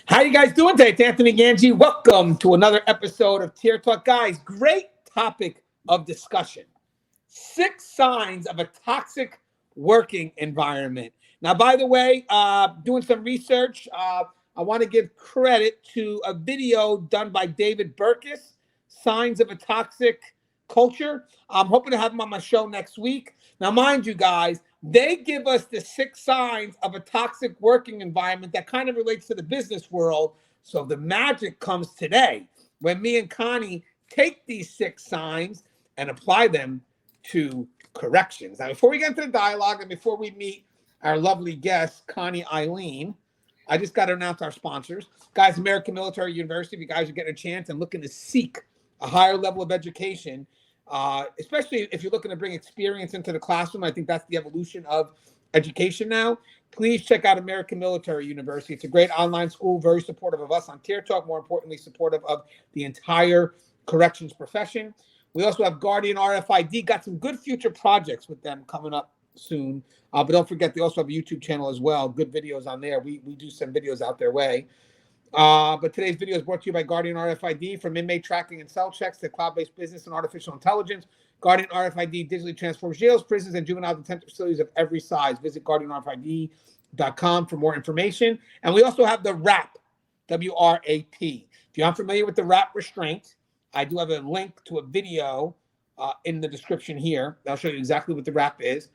How you guys doing today? It's Anthony Gangi. Welcome to another episode of Tier Talk. Guys, great topic of discussion. 6 signs of a toxic working environment. Now, by the way, doing some research, I want to give credit to a video done by David Burkus, Signs of a Toxic Culture. I'm hoping to have him on my show next week. Now, mind you guys, they give us the 6 signs of a toxic working environment that kind of relates to the business world. So the magic comes today when me and Connie take these 6 signs and apply them to corrections. Now, before we get into the dialogue and before we meet our lovely guest, Connie Alleyne, I just got to announce our sponsors. Guys, American Military University, if you guys are getting a chance and looking to seek a higher level of education, especially if you're looking to bring experience into the classroom, I think that's the evolution of education now. Please check out American Military University. It's a great online school, very supportive of us on Tier Talk, more importantly, supportive of the entire corrections profession. We also have Guardian RFID, got some good future projects with them coming up soon. But don't forget, they also have a YouTube channel as well. Good videos on there. We do send videos out their way. But today's video is brought to you by Guardian RFID. From inmate tracking and cell checks to cloud-based business and artificial intelligence, Guardian RFID digitally transforms jails, prisons, and juvenile detention facilities of every size. Visit guardianrfid.com for more information. And we also have the WRAP, W-R-A-P. If you're unfamiliar with the WRAP restraint, I do have a link to a video in the description here. I'll show you exactly what the WRAP is.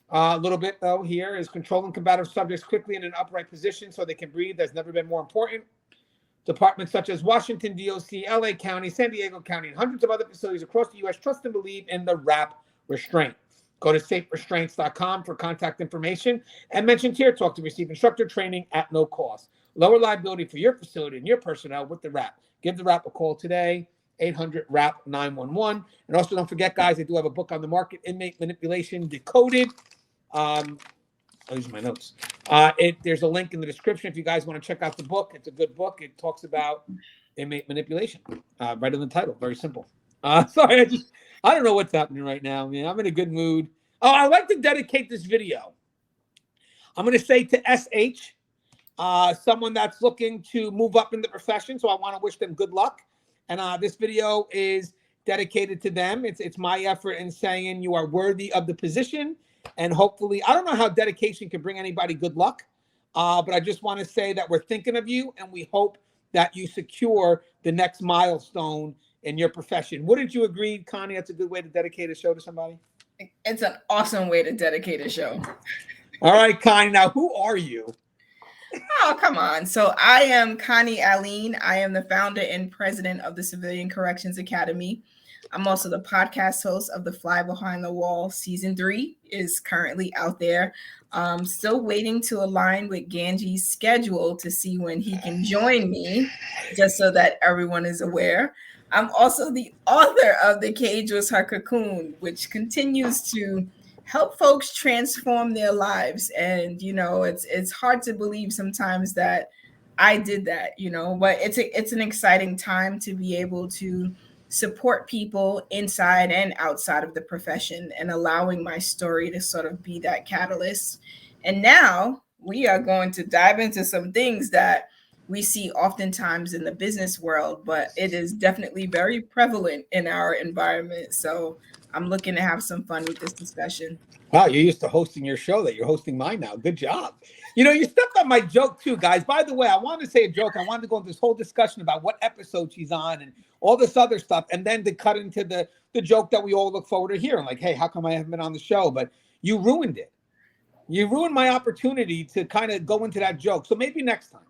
A little bit, though, here is controlling combative subjects quickly in an upright position so they can breathe. That's never been more important. Departments such as Washington, D.O.C., L.A. County, San Diego County, and hundreds of other facilities across the U.S. trust and believe in the WRAP restraint. Go to saferestraints.com for contact information and mention Tier Talk to receive instructor training at no cost. Lower liability for your facility and your personnel with the WRAP. Give the WRAP a call today, 800-WRAP-911. And also don't forget, guys, they do have a book on the market, Inmate Manipulation Decoded. I'll use my notes. There's a link in the description if you guys want to check out the book. It's a good book. It talks about inmate manipulation, right in the title. Very simple. Sorry, I don't know what's happening right now, man. I'm in a good mood. Oh, I'd like to dedicate this video. I'm going to say to SH, someone that's looking to move up in the profession. So I want to wish them good luck. And this video is dedicated to them. It's my effort in saying you are worthy of the position. And hopefully, I don't know how dedication can bring anybody good luck, but I just want to say that we're thinking of you and we hope that you secure the next milestone in your profession. Wouldn't you agree, Connie? That's a good way to dedicate a show to somebody. It's an awesome way to dedicate a show. All right, Connie. Now, who are you? Oh, come on. So I am Connie Alleyne. I am the founder and president of the Civilian Corrections Academy. I'm also the podcast host of The Fly Behind the Wall. Season 3 is currently out there. Still waiting to align with Gangi's schedule to see when he can join me, just so that everyone is aware. I'm also the author of The Cage Was Her Cocoon, which continues to help folks transform their lives. And, you know, it's hard to believe sometimes that I did that, you know, but it's an exciting time to be able to support people inside and outside of the profession and allowing my story to sort of be that catalyst. And now we are going to dive into some things that we see oftentimes in the business world, but it is definitely very prevalent in our environment. So I'm looking to have some fun with this discussion. Wow, you're used to hosting your show that you're hosting mine now. Good job. You know, you stepped on my joke too, guys. By the way, I wanted to say a joke. I wanted to go into this whole discussion about what episode she's on and all this other stuff, and then to cut into the joke that we all look forward to hearing. Like, hey, how come I haven't been on the show? But you ruined it. You ruined my opportunity to kind of go into that joke. So maybe next time.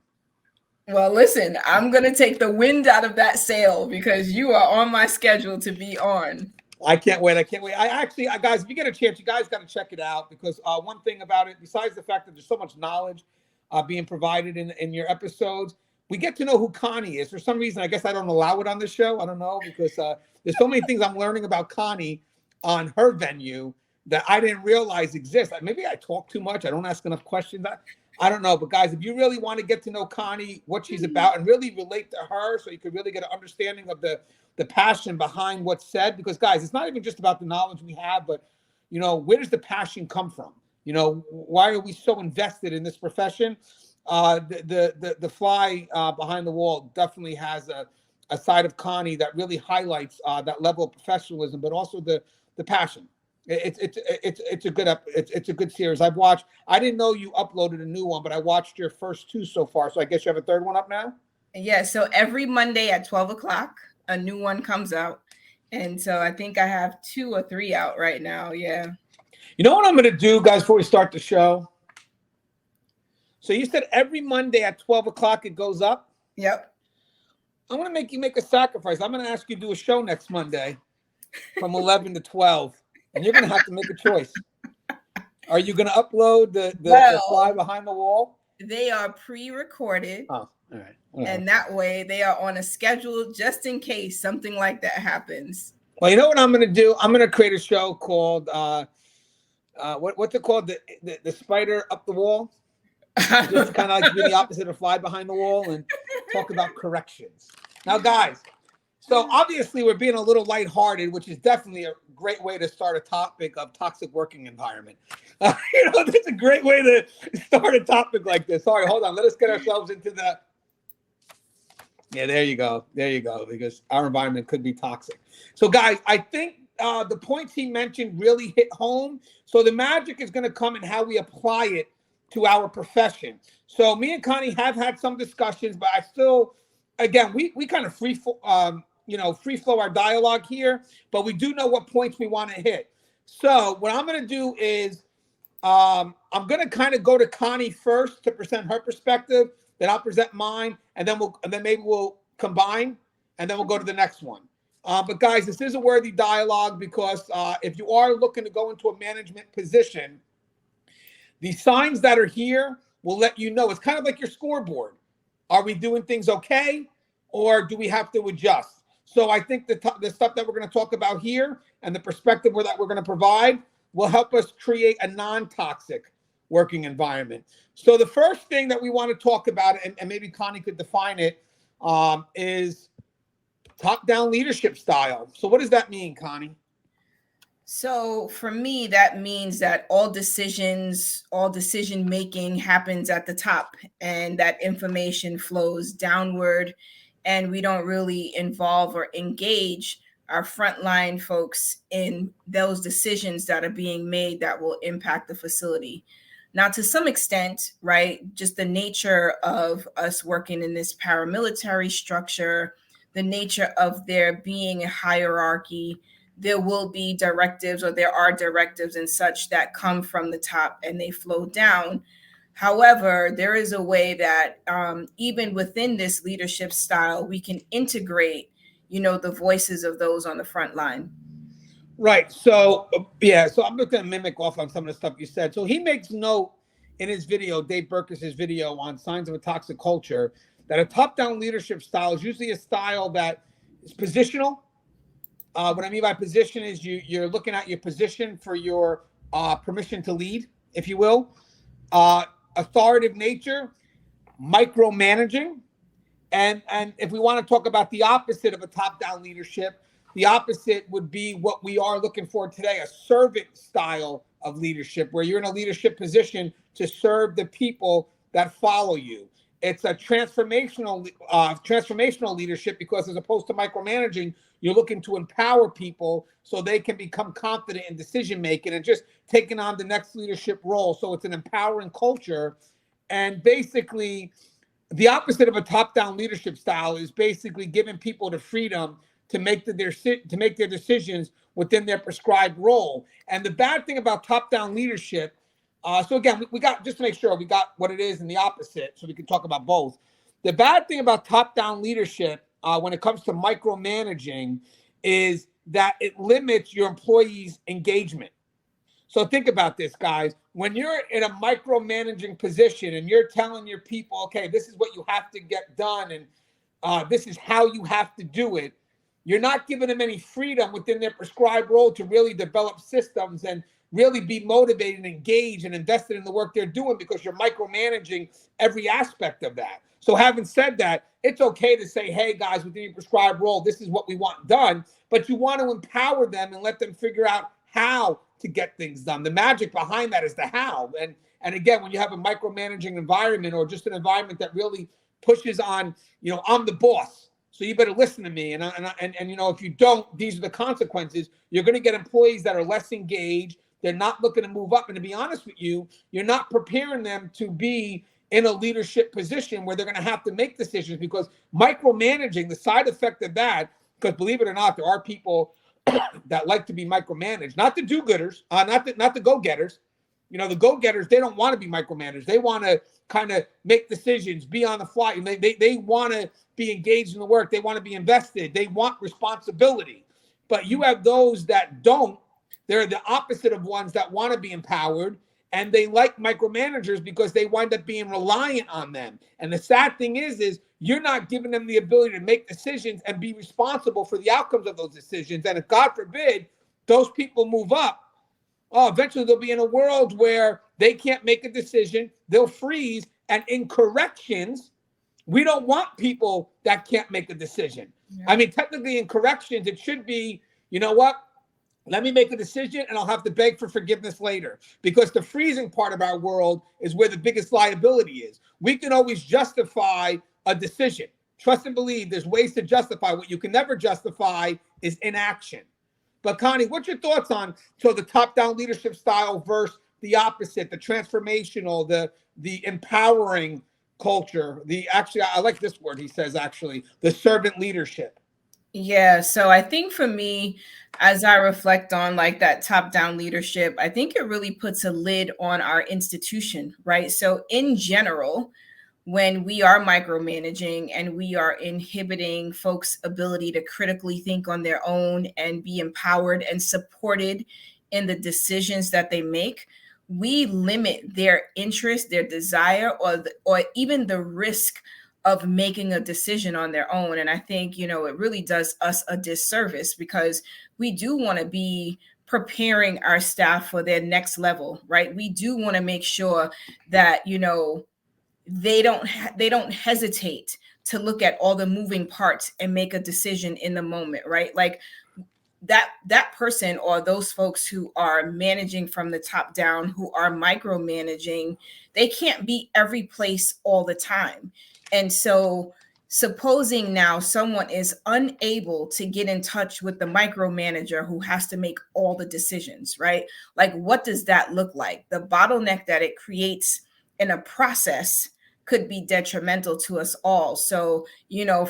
Well, listen, I'm going to take the wind out of that sail because you are on my schedule to be on. I can't wait. I actually, guys, if you get a chance, you guys got to check it out because one thing about it, besides the fact that there's so much knowledge being provided in your episodes, we get to know who Connie is. For some reason, I guess I don't allow it on the show. I don't know, because there's so many things I'm learning about Connie on her venue that I didn't realize exist. Maybe I talk too much. I don't ask enough questions. I don't know. But guys, if you really want to get to know Connie, what she's about, and really relate to her so you can really get an understanding of the passion behind what's said, because guys, it's not even just about the knowledge we have, but, you know, where does the passion come from? You know, why are we so invested in this profession? The fly behind the wall definitely has a side of Connie that really highlights that level of professionalism, but also the passion. It's a good it's a good series. I've watched. I didn't know you uploaded a new one, but I watched your first two so far. So I guess you have a third one up now. Yeah. So every Monday at 12 o'clock, a new one comes out, and so I think I have 2 or 3 out right now. Yeah. You know what I'm going to do, guys, before we start the show? So you said every Monday at 12 o'clock it goes up? Yep. I'm going to make you make a sacrifice. I'm going to ask you to do a show next Monday from 11 to 12. And you're going to have to make a choice. Are you going to upload the fly behind the wall? They are pre-recorded. Oh, all right. Whatever. And that way they are on a schedule just in case something like that happens. Well, you know what I'm going to do? I'm going to create a show called, what's it called? The spider up the wall? Just kind of like be the opposite of fly behind the wall and talk about corrections. Now, guys, so obviously we're being a little lighthearted, which is definitely a great way to start a topic of toxic working environment. That's a great way to start a topic like this. Sorry, hold on. Let us get ourselves into the... Yeah, there you go. There you go. Because our environment could be toxic. So, guys, I think the points he mentioned really hit home. So the magic is going to come in how we apply it to our profession. So me and Connie have had some discussions, but I still, again, we kind of free flow our dialogue here, but we do know what points we want to hit. So what I'm going to do is I'm going to kind of go to Connie first to present her perspective, then I'll present mine, and then maybe we'll combine, and then we'll go to the next one. But guys, this is a worthy dialogue because if you are looking to go into a management position, the signs that are here will let you know. It's kind of like your scoreboard. Are we doing things okay, or do we have to adjust? So I think the stuff that we're going to talk about here and the perspective that we're going to provide will help us create a non-toxic working environment. So the first thing that we want to talk about, and maybe Connie could define it, is top-down leadership style. So what does that mean, Connie? So for me, that means that all decision making happens at the top, and that information flows downward, and we don't really involve or engage our frontline folks in those decisions that are being made that will impact the facility. Now, to some extent, right, just the nature of us working in this paramilitary structure, the nature of there being a hierarchy, there will be directives, or there are directives and such that come from the top and they flow down. However, there is a way that even within this leadership style, we can integrate, the voices of those on the front line. Right. So, yeah. So I'm going to mimic off on some of the stuff you said. So he makes note in his video, Dave Burkus' video on signs of a toxic culture, that a top-down leadership style is usually a style that is positional. What I mean by position is you're looking at your position for your permission to lead, if you will. Authoritative nature, micromanaging. And if we want to talk about the opposite of a top-down leadership, the opposite would be what we are looking for today, a servant style of leadership, where you're in a leadership position to serve the people that follow you. It's a transformational leadership, because as opposed to micromanaging, you're looking to empower people so they can become confident in decision making and just taking on the next leadership role. So it's an empowering culture. And basically, the opposite of a top-down leadership style is basically giving people the freedom to make their decisions within their prescribed role. And the bad thing about top-down leadership, so again, we got, just to make sure we got what it is and the opposite, so we can talk about both. The bad thing about top-down leadership, when it comes to micromanaging, is that it limits your employees' engagement. So think about this, guys. When you're in a micromanaging position and you're telling your people, okay, this is what you have to get done, and this is how you have to do it, you're not giving them any freedom within their prescribed role to really develop systems and really be motivated and engaged and invested in the work they're doing, because you're micromanaging every aspect of that. So having said that, it's okay to say, hey, guys, within your prescribed role, this is what we want done, but you want to empower them and let them figure out how to get things done. The magic behind that is the how. And again, when you have a micromanaging environment or just an environment that really pushes on, I'm the boss, so you better listen to me. And if you don't, these are the consequences. You're going to get employees that are less engaged. They're not looking to move up. And to be honest with you, you're not preparing them to be in a leadership position where they're going to have to make decisions, because micromanaging, the side effect of that, because believe it or not, there are people that like to be micromanaged, not the do-gooders, not the go-getters. The go-getters, they don't want to be micromanaged. They want to kind of make decisions, be on the fly. And they want to be engaged in the work. They want to be invested. They want responsibility. But you have those that don't. They're the opposite of ones that want to be empowered. And they like micromanagers because they wind up being reliant on them. And the sad thing is you're not giving them the ability to make decisions and be responsible for the outcomes of those decisions. And if, God forbid, those people move up, eventually they'll be in a world where they can't make a decision. They'll freeze. And in corrections, we don't want people that can't make a decision. Yeah. I mean, technically in corrections, it should be, you know what? Let me make a decision and I'll have to beg for forgiveness later, because the freezing part of our world is where the biggest liability is. We can always justify a decision. Trust and believe there's ways to justify. What you can never justify is inaction. But Connie, what's your thoughts on the top-down leadership style versus the opposite, the transformational, the empowering culture, I like this word he says, actually, the servant leadership? Yeah, so I think for me, as I reflect on like that top-down leadership, I think it really puts a lid on our institution, right? So in general, when we are micromanaging and we are inhibiting folks' ability to critically think on their own and be empowered and supported in the decisions that they make, we limit their interest, their desire, or even the risk of making a decision on their own. And I think, it really does us a disservice, because we do want to be preparing our staff for their next level, right? We do want to make sure that, they don't hesitate to look at all the moving parts and make a decision in the moment, right? Like that person or those folks who are managing from the top down, who are micromanaging, they can't be every place all the time. And so supposing now someone is unable to get in touch with the micromanager who has to make all the decisions, right? Like, what does that look like? The bottleneck that it creates in a process could be detrimental to us all. So,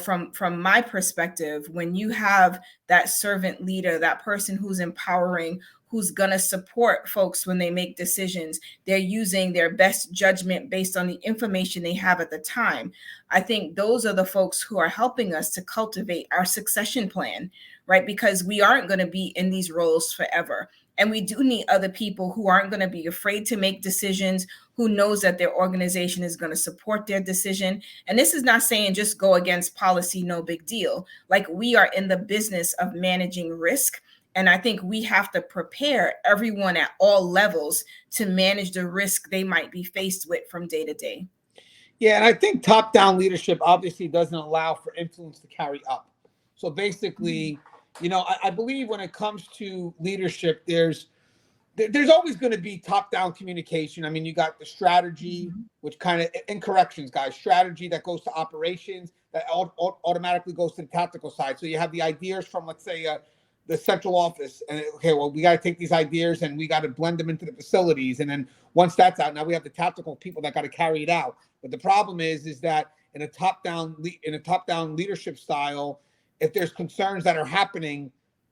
from my perspective, when you have that servant leader, that person who's empowering, who's going to support folks when they make decisions, they're using their best judgment based on the information they have at the time. I think those are the folks who are helping us to cultivate our succession plan, right? Because we aren't going to be in these roles forever. And we do need other people who aren't going to be afraid to make decisions, who knows that their organization is going to support their decision. And this is not saying just go against policy, no big deal. Like, we are in the business of managing risk. And I think we have to prepare everyone at all levels to manage the risk they might be faced with from day to day. Yeah, and I think top-down leadership obviously doesn't allow for influence to carry up. So basically, I believe when it comes to leadership, there's always going to be top-down communication. I mean, you got the strategy, which kind of, in corrections, guys, strategy that goes to operations, that automatically goes to the tactical side. So you have the ideas from, let's say, the central office, and okay, well, we got to take these ideas and we got to blend them into the facilities. And then once that's out, now we have the tactical people that got to carry it out. But the problem is that in a top-down leadership style, if there's concerns that are happening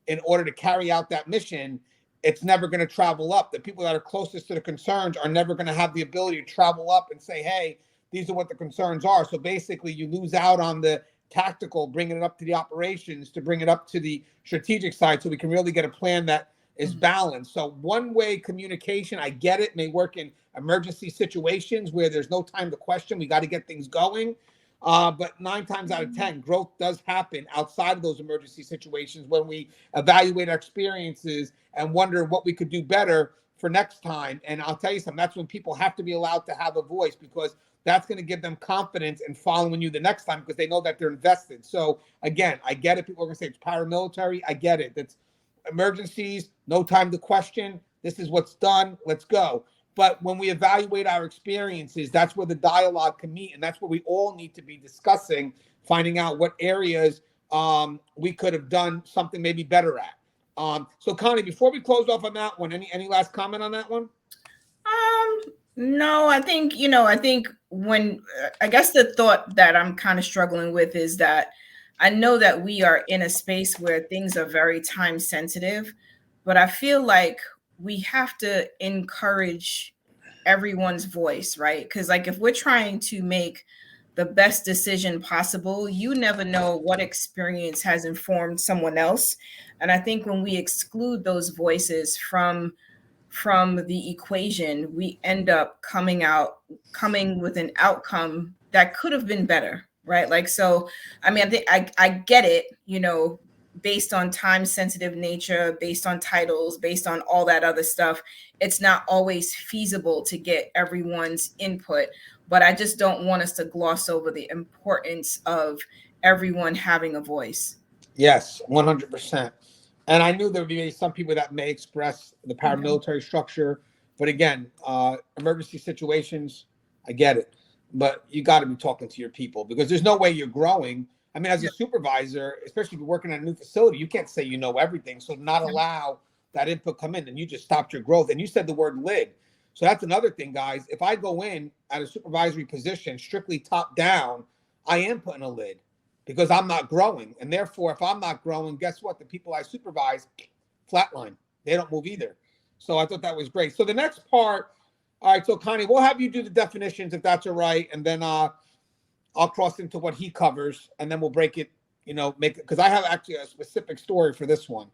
in order to carry out that mission, it's never going to travel up. The people that are closest to the concerns are never going to have the ability to travel up and say, hey, these are what the concerns are. So basically you lose out on the tactical, bringing it up to the operations, to bring it up to the strategic side, so we can really get a plan that is balanced. So one-way communication, I get it, may work in emergency situations where there's no time to question. We got to get things going. But 9 times out of 10, growth does happen outside of those emergency situations when we evaluate our experiences and wonder what we could do better for next time. And I'll tell you something, that's when people have to be allowed to have a voice, because that's going to give them confidence in following you the next time, because they know that they're invested. So again, I get it. People are going to say it's paramilitary. I get it. That's emergencies, no time to question. This is what's done. Let's go. But when we evaluate our experiences, that's where the dialogue can meet. And that's where we all need to be discussing, finding out what areas we could have done something maybe better at. So Connie, before we close off on that one, any last comment on that one? No, I think, I think when I guess the thought that I'm kind of struggling with is that I know that we are in a space where things are very time sensitive, but I feel like we have to encourage everyone's voice, right? Because, like, if we're trying to make the best decision possible, you never know what experience has informed someone else. And I think when we exclude those voices from the equation, we end up coming with an outcome that could have been better, right? Like, so, I mean, I think I get it, based on time sensitive nature, based on titles, based on all that other stuff. It's not always feasible to get everyone's input, but I just don't want us to gloss over the importance of everyone having a voice. Yes, 100%. And I knew there would be some people that may express the paramilitary structure. But again, emergency situations, I get it. But you got to be talking to your people, because there's no way you're growing. I mean, as a supervisor, especially if you're working at a new facility, you can't say you know everything. So not allow that input come in, and you just stopped your growth. And you said the word lid. So that's another thing, guys. If I go in at a supervisory position, strictly top down, I am putting a lid, because I'm not growing. And therefore, if I'm not growing, guess what? The people I supervise, flatline. They don't move either. So I thought that was great. So the next part, all right, so Connie, we'll have you do the definitions if that's all right. And then I'll cross into what he covers, and then we'll break it, make it, because I have actually a specific story for this one.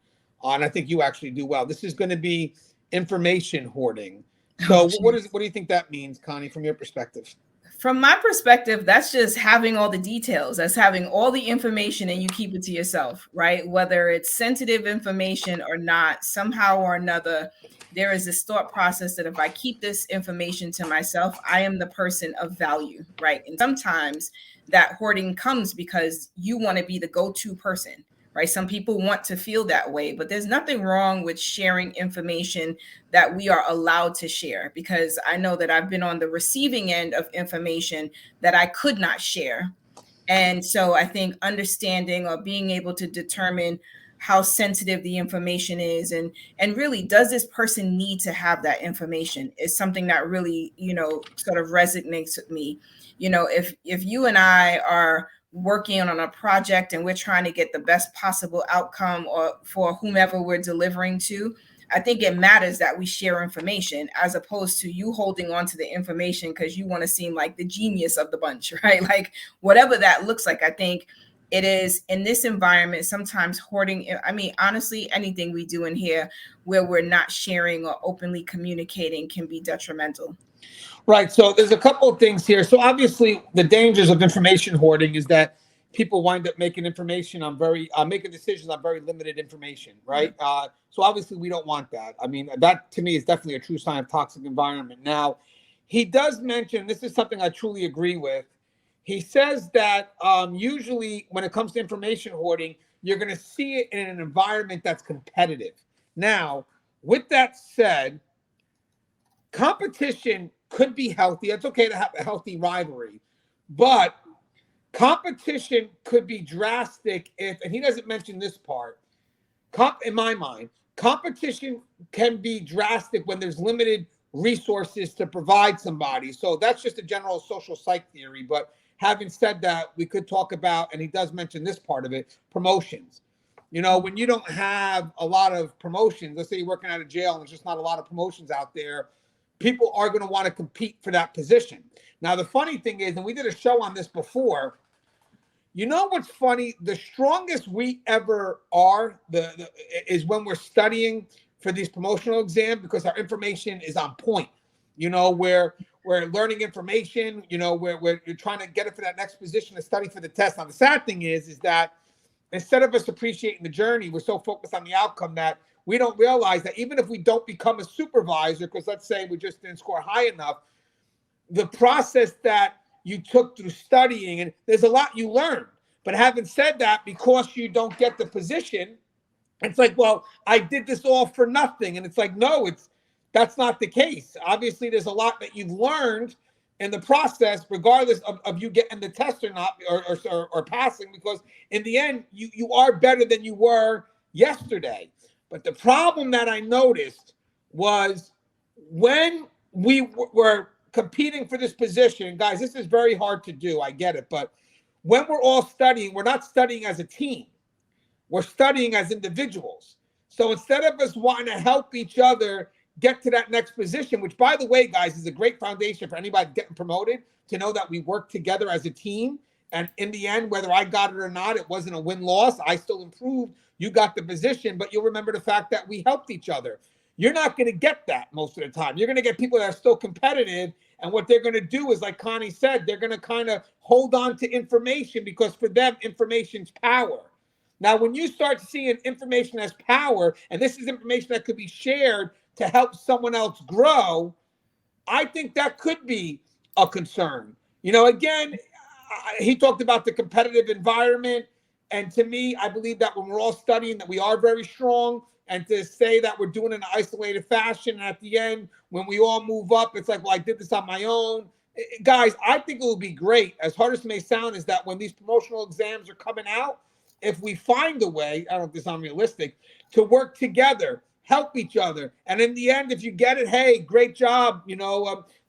And I think you actually do well. This is going to be information hoarding. So what do you think that means, Connie, from your perspective? From my perspective, that's just having all the details. That's having all the information and you keep it to yourself, right? Whether it's sensitive information or not, somehow or another, there is this thought process that if I keep this information to myself, I am the person of value, right? And sometimes that hoarding comes because you want to be the go-to person, right? Some people want to feel that way, but there's nothing wrong with sharing information that we are allowed to share, because I know that I've been on the receiving end of information that I could not share. And so I think understanding or being able to determine how sensitive the information is and really, does this person need to have that information, is something that really, sort of resonates with me. If you and I are working on a project and we're trying to get the best possible outcome or for whomever we're delivering to, I think it matters that we share information, as opposed to you holding on to the information because you want to seem like the genius of the bunch, right? Like, whatever that looks like, I think it is in this environment. Sometimes hoarding, I mean, honestly, anything we do in here where we're not sharing or openly communicating can be detrimental. Right. So there's a couple of things here. So obviously, the dangers of information hoarding is that people wind up making information on making decisions on very limited information. Right. So obviously, we don't want that. I mean, that to me is definitely a true sign of toxic environment. Now, he does mention, this is something I truly agree with. He says that usually when it comes to information hoarding, you're going to see it in an environment that's competitive. Now, with that said, competition could be healthy. It's okay to have a healthy rivalry, but competition could be drastic if, and he doesn't mention this part, in my mind, competition can be drastic when there's limited resources to provide somebody. So that's just a general social psych theory. But having said that, we could talk about, and he does mention this part of it, promotions. When you don't have a lot of promotions, let's say you're working out of jail and there's just not a lot of promotions out there, people are going to want to compete for that position. Now, the funny thing is, and we did a show on this before, what's funny? The strongest we ever are is when we're studying for these promotional exams, because our information is on point. Where we're learning information, where you're trying to get it for that next position to study for the test. Now, the sad thing is that instead of us appreciating the journey, we're so focused on the outcome that we don't realize that even if we don't become a supervisor, because let's say we just didn't score high enough, the process that you took through studying, and there's a lot you learned. But having said that, because you don't get the position, it's like, well, I did this all for nothing. And it's like, no, that's not the case. Obviously, there's a lot that you've learned in the process, regardless of you getting the test or not, or passing, because in the end, you are better than you were yesterday. But the problem that I noticed was when we were competing for this position, guys, this is very hard to do. I get it. But when we're all studying, we're not studying as a team. We're studying as individuals. So instead of us wanting to help each other get to that next position, which, by the way, guys, is a great foundation for anybody getting promoted, to know that we work together as a team. And in the end, whether I got it or not, it wasn't a win-loss. I still improved. You got the position, but you'll remember the fact that we helped each other. You're not going to get that most of the time. You're going to get people that are still competitive. And what they're going to do is, like Connie said, they're going to kind of hold on to information, because for them, information's power. Now, when you start seeing information as power, and this is information that could be shared to help someone else grow, I think that could be a concern. Again, he talked about the competitive environment. And to me, I believe that when we're all studying, that we are very strong. And to say that we're doing it in an isolated fashion, and at the end, when we all move up, it's like, well, I did this on my own. Guys, I think it will be great, as hard as it may sound, is that when these promotional exams are coming out, if we find a way, I don't know if this is unrealistic, to work together, help each other. And in the end, if you get it, hey, great job.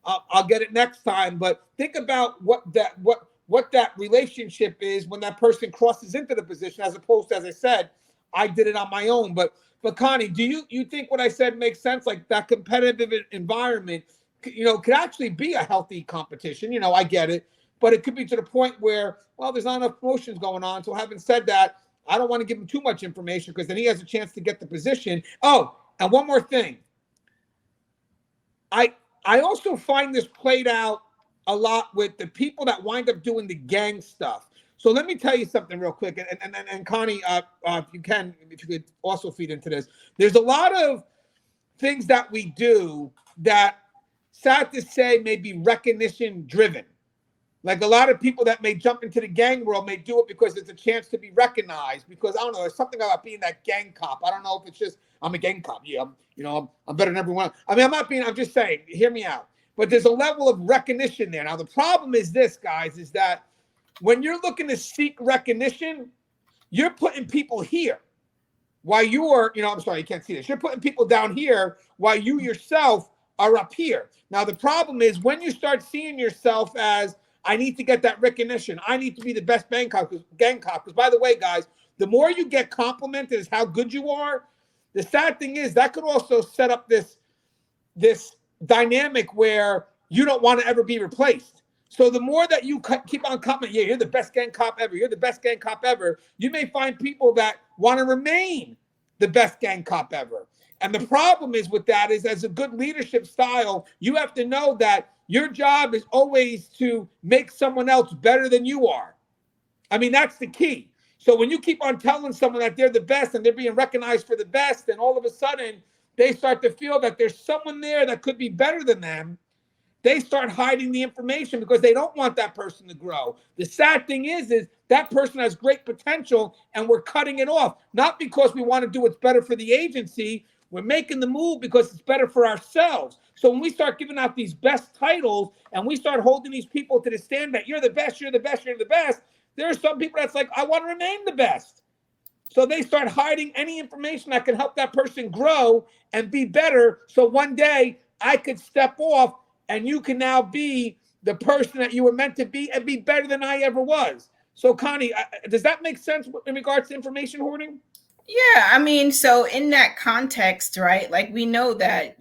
I'll get it next time. But think about what that relationship is when that person crosses into the position, as opposed to, as I said, I did it on my own. But Connie, do you think what I said makes sense? Like, that competitive environment, could actually be a healthy competition. I get it. But it could be to the point where, well, there's not enough promotions going on. So having said that, I don't want to give him too much information, because then he has a chance to get the position. Oh, and one more thing. I also find this played out a lot with the people that wind up doing the gang stuff. So let me tell you something real quick. And Connie, if you could also feed into this. There's a lot of things that we do that, sad to say, may be recognition driven. Like, a lot of people that may jump into the gang world may do it because it's a chance to be recognized. Because, I don't know, there's something about being that gang cop. I don't know if it's just, I'm a gang cop. Yeah, I'm better than everyone. I mean, I'm just saying, hear me out. But there's a level of recognition there. Now, the problem is this, guys, is that when you're looking to seek recognition, you're putting people here while you are, I'm sorry, you can't see this. You're putting people down here while you yourself are up here. Now, the problem is when you start seeing yourself as, I need to get that recognition, I need to be the best gang cop. Because, by the way, guys, the more you get complimented as how good you are, the sad thing is that could also set up this dynamic where you don't want to ever be replaced. So the more that you keep on complimenting, yeah, you're the best gang cop ever, you're the best gang cop ever, you may find people that want to remain the best gang cop ever. And the problem is with that is, as a good leadership style, you have to know that your job is always to make someone else better than you are. I mean, that's the key. So when you keep on telling someone that they're the best and they're being recognized for the best, and all of a sudden they start to feel that there's someone there that could be better than them, they start hiding the information because they don't want that person to grow. The sad thing is that person has great potential and we're cutting it off, not because we want to do what's better for the agency. We're making the move because it's better for ourselves. So when we start giving out these best titles and we start holding these people to the standard that you're the best, you're the best, you're the best, there are some people that's like, I want to remain the best. So they start hiding any information that can help that person grow and be better. So one day I could step off and you can now be the person that you were meant to be and be better than I ever was. So Connie, does that make sense in regards to information hoarding? Yeah, I mean, so in that context, right, like we know that,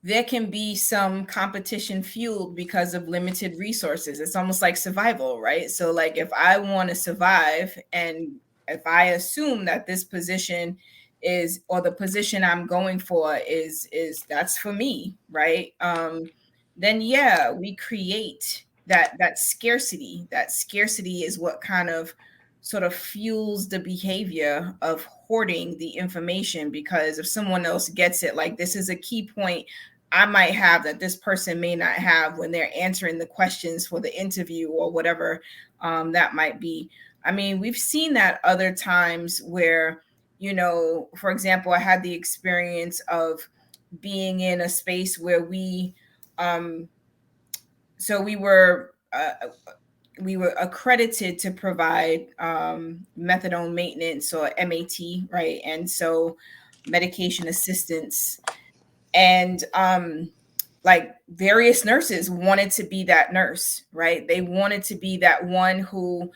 there can be some competition fueled because of limited resources. It's almost like survival, right? So like if I want to survive and if I assume that this position is, or the position I'm going for is that's for me, right? Then yeah, we create that scarcity. That scarcity is what kind of sort of fuels the behavior of hoarding the information, because if someone else gets it, like this is a key point I might have that this person may not have when they're answering the questions for the interview or whatever that might be. I mean, we've seen that other times where For example, I had the experience of being in a space where so we were accredited to provide methadone maintenance, or MAT, right? And so medication assistance. And like various nurses wanted to be that nurse, right? They wanted to be that one who,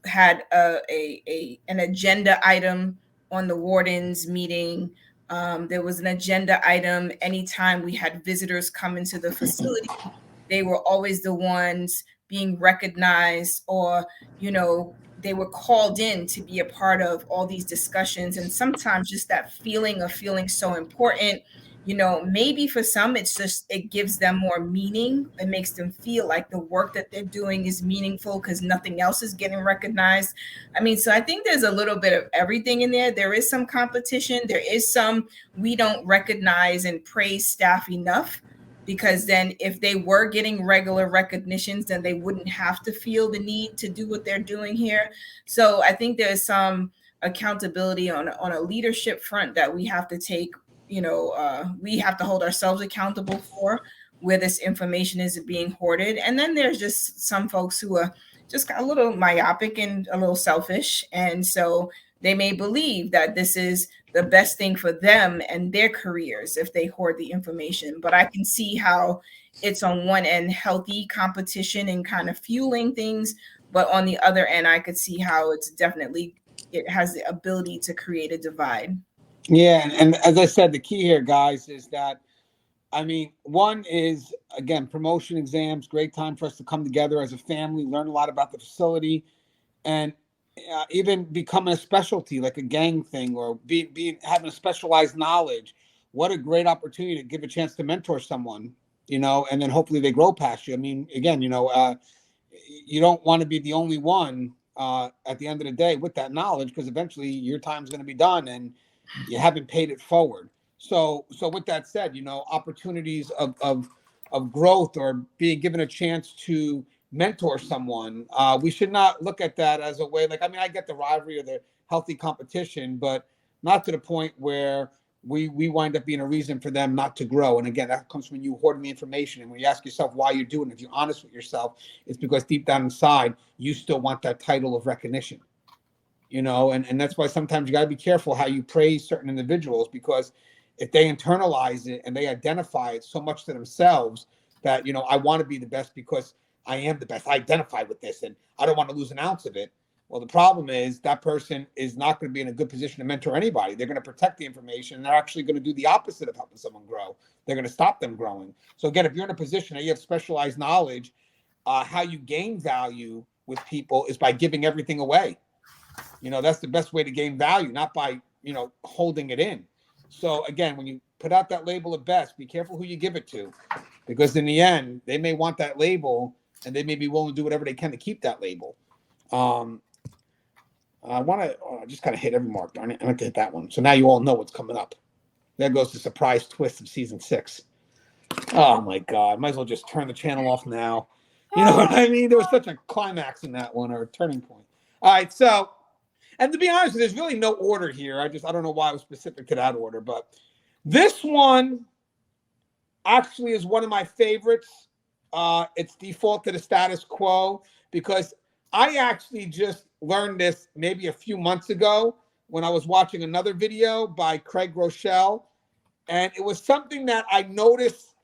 had an agenda item on the warden's meeting. There was an agenda item anytime we had visitors come into the facility. They were always the ones being recognized, or they were called in to be a part of all these discussions. And sometimes just that feeling of feeling so important, maybe for some it gives them more meaning. It makes them feel like the work that they're doing is meaningful because nothing else is getting recognized. So I think there's a little bit of everything in there. There is some competition, there is some, we don't recognize and praise staff enough, because then if they were getting regular recognitions, then they wouldn't have to feel the need to do what they're doing here. So I think there's some accountability on a leadership front that we have to take. We have to hold ourselves accountable for where this information is being hoarded. And then there's just some folks who are just a little myopic and a little selfish. And so they may believe that this is the best thing for them and their careers if they hoard the information. But I can see how it's on one end healthy competition and kind of fueling things. But on the other end, I could see how it has the ability to create a divide. Yeah, and as I said, the key here, guys, is that one is, again, promotion exams, great time for us to come together as a family, learn a lot about the facility, and even becoming a specialty, like a gang thing, or having a specialized knowledge. What a great opportunity to give a chance to mentor someone, and then hopefully they grow past you. Again, you don't want to be the only one at the end of the day with that knowledge, because eventually your time's going to be done and you haven't paid it forward. So with that said, opportunities of growth, or being given a chance to mentor someone, we should not look at that as a way, I get the rivalry or the healthy competition, but not to the point where we wind up being a reason for them not to grow. And again, that comes from you hoarding the information. And when you ask yourself why you're doing it, if you're honest with yourself, it's because deep down inside, you still want that title of recognition. And that's why sometimes you got to be careful how you praise certain individuals, because if they internalize it and they identify it so much to themselves that, I want to be the best because I am the best, I identify with this and I don't want to lose an ounce of it. Well, the problem is that person is not going to be in a good position to mentor anybody. They're going to protect the information, and they're actually going to do the opposite of helping someone grow. They're going to stop them growing. So again, if you're in a position that you have specialized knowledge, how you gain value with people is by giving everything away. That's the best way to gain value, not by, holding it in. So again, when you put out that label of best, be careful who you give it to, because in the end, they may want that label and they may be willing to do whatever they can to keep that label. I want to just kind of hit every mark. Darn it. I meant to hit that one. So now you all know what's coming up. There goes the surprise twist of season 6. Oh my God. Might as well just turn the channel off now. You know what I mean? There was such a climax in that one, or a turning point. All right. So, and to be honest, there's really no order here. I don't know why I was specific to that order, but this one actually is one of my favorites. It's default to the status quo, because I actually just learned this maybe a few months ago when I was watching another video by Craig Rochelle. And it was something that I noticed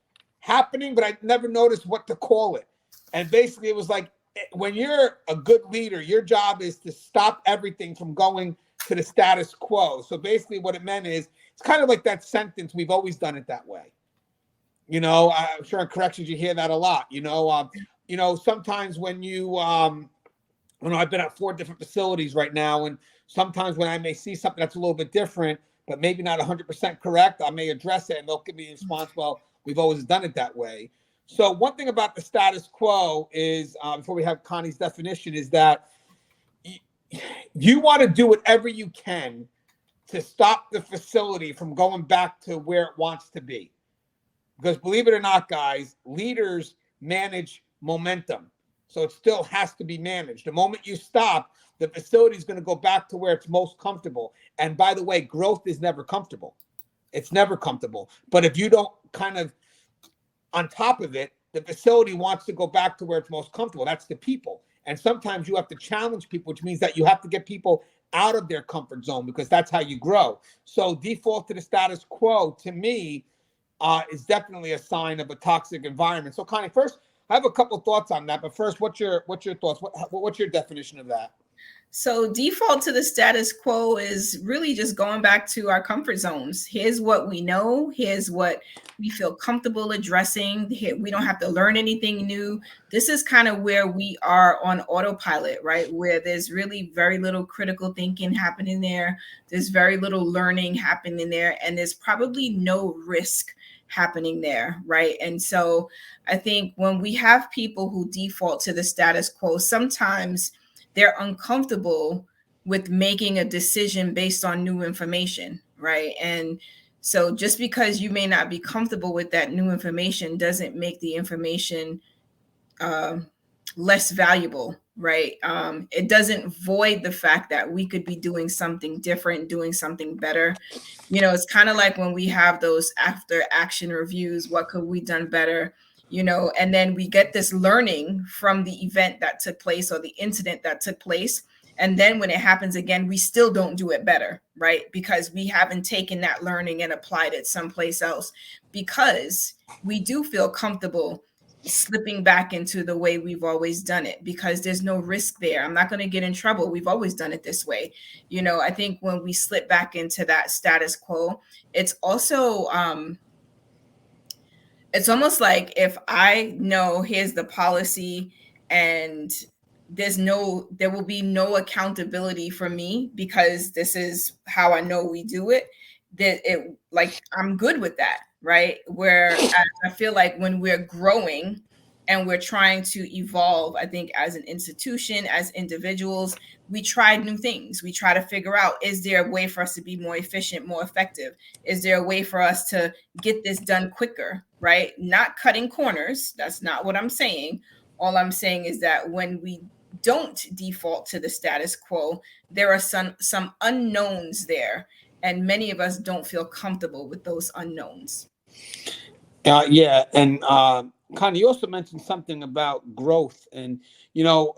happening, but I never noticed what to call it. And basically it was like, when you're a good leader, your job is to stop everything from going to the status quo. So basically what it meant is, it's kind of like that sentence, we've always done it that way. I'm sure in corrections you hear that a lot. Sometimes when I've been at 4 different facilities right now, and sometimes when I may see something that's a little bit different, but maybe not 100% correct, I may address it and they'll give me a response, well, we've always done it that way. So one thing about the status quo is, before we have Connie's definition, is that you want to do whatever you can to stop the facility from going back to where it wants to be. Because believe it or not, guys, leaders manage momentum. So it still has to be managed. The moment you stop, the facility is going to go back to where it's most comfortable. And by the way, growth is never comfortable. It's never comfortable. But if you don't kind of, on top of it, the facility wants to go back to where it's most comfortable. That's the people. And sometimes you have to challenge people, which means that you have to get people out of their comfort zone, because that's how you grow. So default to the status quo, to me, is definitely a sign of a toxic environment. So Connie, first, I have a couple of thoughts on that. But first, what's your thoughts? What's your definition of that? So default to the status quo is really just going back to our comfort zones. Here's what we know. Here's what we feel comfortable addressing. We don't have to learn anything new. This is kind of where we are on autopilot, right? Where there's really very little critical thinking happening there. There's very little learning happening there. And there's probably no risk happening there, right? And so I think when we have people who default to the status quo, sometimes they're uncomfortable with making a decision based on new information, right? And so just because you may not be comfortable with that new information doesn't make the information less valuable, right? It doesn't void the fact that we could be doing something different, doing something better. You know, it's kind of like when we have those after action reviews, what could we done better? You know, and then we get this learning from the event that took place or the incident that took place. And then when it happens again, we still don't do it better, right? Because we haven't taken that learning and applied it someplace else, because we do feel comfortable slipping back into the way we've always done it, because there's no risk there. I'm not going to get in trouble. We've always done it this way. You know, I think when we slip back into that status quo, it's also, it's almost like if I know here's the policy and there will be no accountability for me because this is how I know we do it, that it, like, I'm good with that, right? Where I feel like when we're growing and we're trying to evolve, I think as an institution, as individuals, we try new things. We try to figure out, is there a way for us to be more efficient, more effective? Is there a way for us to get this done quicker, right? Not cutting corners. That's not what I'm saying. All I'm saying is that when we don't default to the status quo, there are some unknowns there. And many of us don't feel comfortable with those unknowns. Yeah. And Connie, you also mentioned something about growth. And, you know,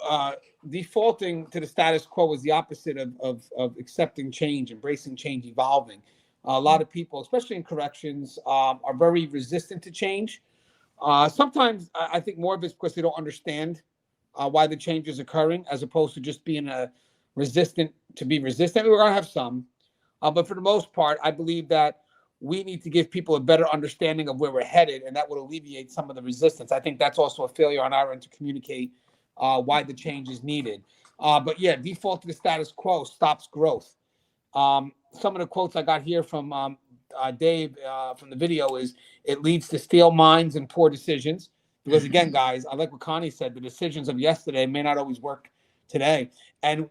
defaulting to the status quo is the opposite of accepting change, embracing change, evolving. A lot of people, especially in corrections, are very resistant to change. Sometimes I think more of it's because they don't understand why the change is occurring, as opposed to just being resistant to be resistant. We're going to have some. But for the most part, I believe that we need to give people a better understanding of where we're headed, and that would alleviate some of the resistance. I think that's also a failure on our end to communicate why the change is needed. But yeah, default to the status quo stops growth. Some of the quotes I got here from Dave from the video is, it leads to stale minds and poor decisions. Because again, guys, I like what Connie said, the decisions of yesterday may not always work today. And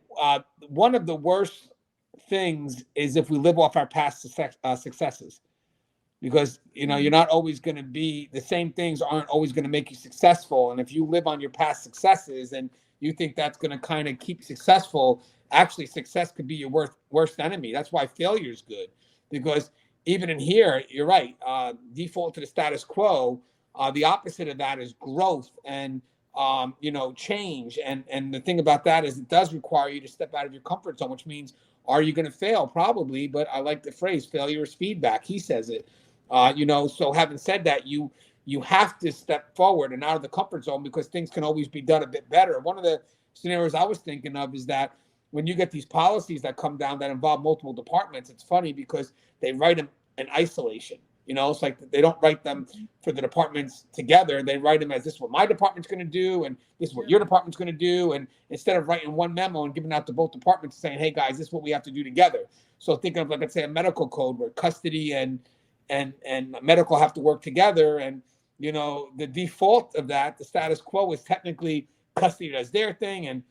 one of the worst things is if we live off our past successes, because you know, you're not always going to be, the same things aren't always going to make you successful. And if you live on your past successes and you think that's going to kind of keep you successful, actually success could be your worst enemy. That's why failure is good, because even in here, you're right, default to the status quo, the opposite of that is growth and you know, change. And the thing about that is it does require you to step out of your comfort zone, which means, are you going to fail? Probably, but I like the phrase, failure is feedback. He says it. You know, so having said that, you have to step forward and out of the comfort zone, because things can always be done a bit better. One of the scenarios I was thinking of is that when you get these policies that come down that involve multiple departments, it's funny because they write them in isolation. You know, it's like they don't write them for the departments together. They write them as, this is what my department's going to do, and this is what your department's going to do. And instead of writing one memo and giving out to both departments saying, hey guys, this is what we have to do together. So thinking of, like, let's say a medical code where custody and medical have to work together. And, you know, the default of that, the status quo, is technically custody does their thing, and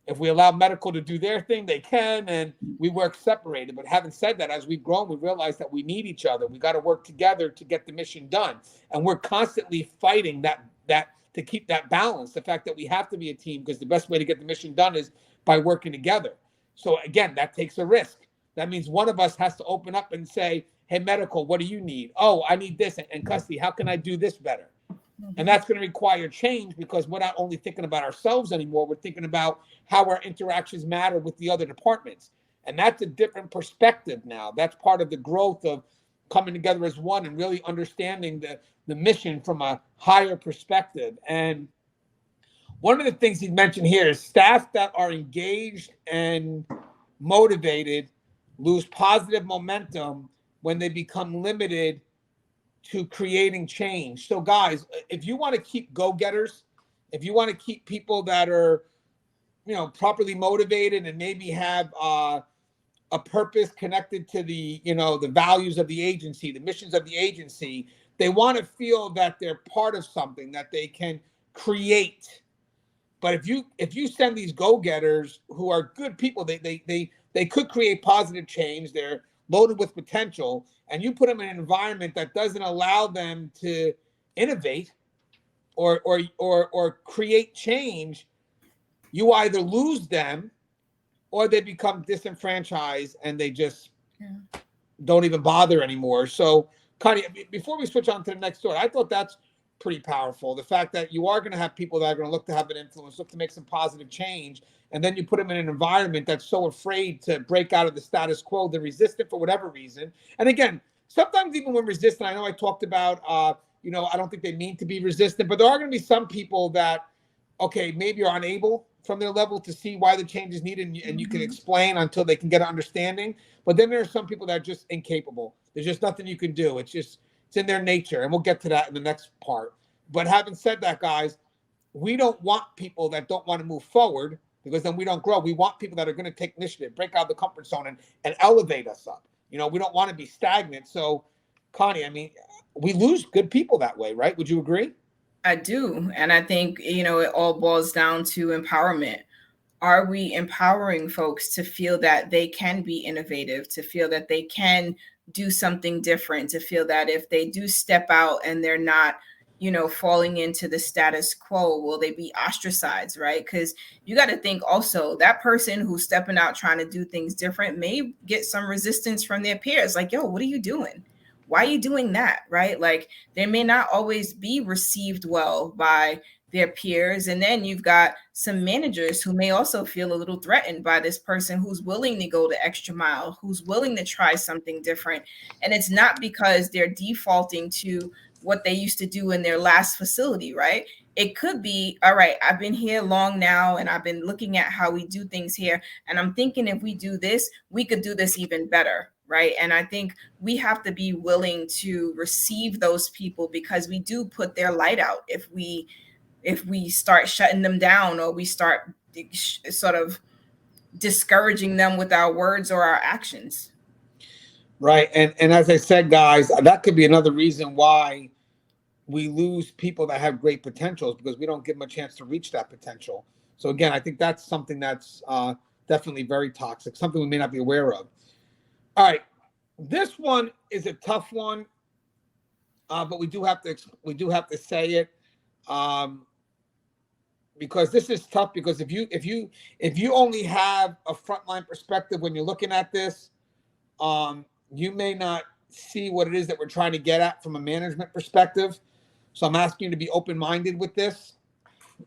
if we allow medical to do their thing, they can, and we work separated. But having said that, as we've grown, we realize that we need each other. We got to work together to get the mission done. And we're constantly fighting that to keep that balance. The fact that we have to be a team because the best way to get the mission done is by working together. So again, that takes a risk. That means one of us has to open up and say, hey, medical, what do you need? Oh, I need this. And custody, how can I do this better? And that's going to require change because we're not only thinking about ourselves anymore, we're thinking about how our interactions matter with the other departments. And that's a different perspective now. That's part of the growth of coming together as one and really understanding the mission from a higher perspective. And one of the things he mentioned here is staff that are engaged and motivated lose positive momentum when they become limited to creating change. So guys, if you want to keep go-getters, if you want to keep people that are, properly motivated and maybe have a purpose connected to the values of the agency, the missions of the agency, they want to feel that they're part of something that they can create. But if you send these go-getters who are good people, they could create positive change. They're loaded with potential, and you put them in an environment that doesn't allow them to innovate or create change, you either lose them or they become disenfranchised and they just don't even bother anymore. So, Connie, before we switch on to the next story, I thought that's pretty powerful. The fact that you are going to have people that are going to look to have an influence, look to make some positive change, and then you put them in an environment that's so afraid to break out of the status quo, they're resistant for whatever reason. And again, sometimes even when resistant, I know I talked about, I don't think they mean to be resistant, but there are going to be some people that, okay, maybe are unable from their level to see why the change is needed, and you can explain until they can get an understanding. But then there are some people that are just incapable. There's just nothing you can do. It's in their nature, and we'll get to that in the next part. But having said that, guys, we don't want people that don't want to move forward because then we don't grow. We want people that are going to take initiative, break out of the comfort zone, and elevate us up. We don't want to be stagnant. So, Connie, I mean, we lose good people that way, right? Would you agree? I do. And I think, it all boils down to empowerment. Are we empowering folks to feel that they can be innovative, to feel that they can do something different, to feel that if they do step out and they're not, falling into the status quo, will they be ostracized, right? Because you got to think also that person who's stepping out trying to do things different may get some resistance from their peers. Like, yo, what are you doing? Why are you doing that? Right? Like, they may not always be received well by their peers. And then you've got some managers who may also feel a little threatened by this person who's willing to go the extra mile, who's willing to try something different. And it's not because they're defaulting to what they used to do in their last facility, right? It could be, all right, I've been here long now and I've been looking at how we do things here. And I'm thinking if we do this, we could do this even better. Right. And I think we have to be willing to receive those people because we do put their light out if we start shutting them down or we start sort of discouraging them with our words or our actions. Right. And as I said, guys, that could be another reason why we lose people that have great potentials because we don't give them a chance to reach that potential. So again, I think that's something that's definitely very toxic, something we may not be aware of. All right, this one is a tough one, but we do have to say it because this is tough. Because if you only have a frontline perspective when you're looking at this, you may not see what it is that we're trying to get at from a management perspective. So I'm asking you to be open-minded with this,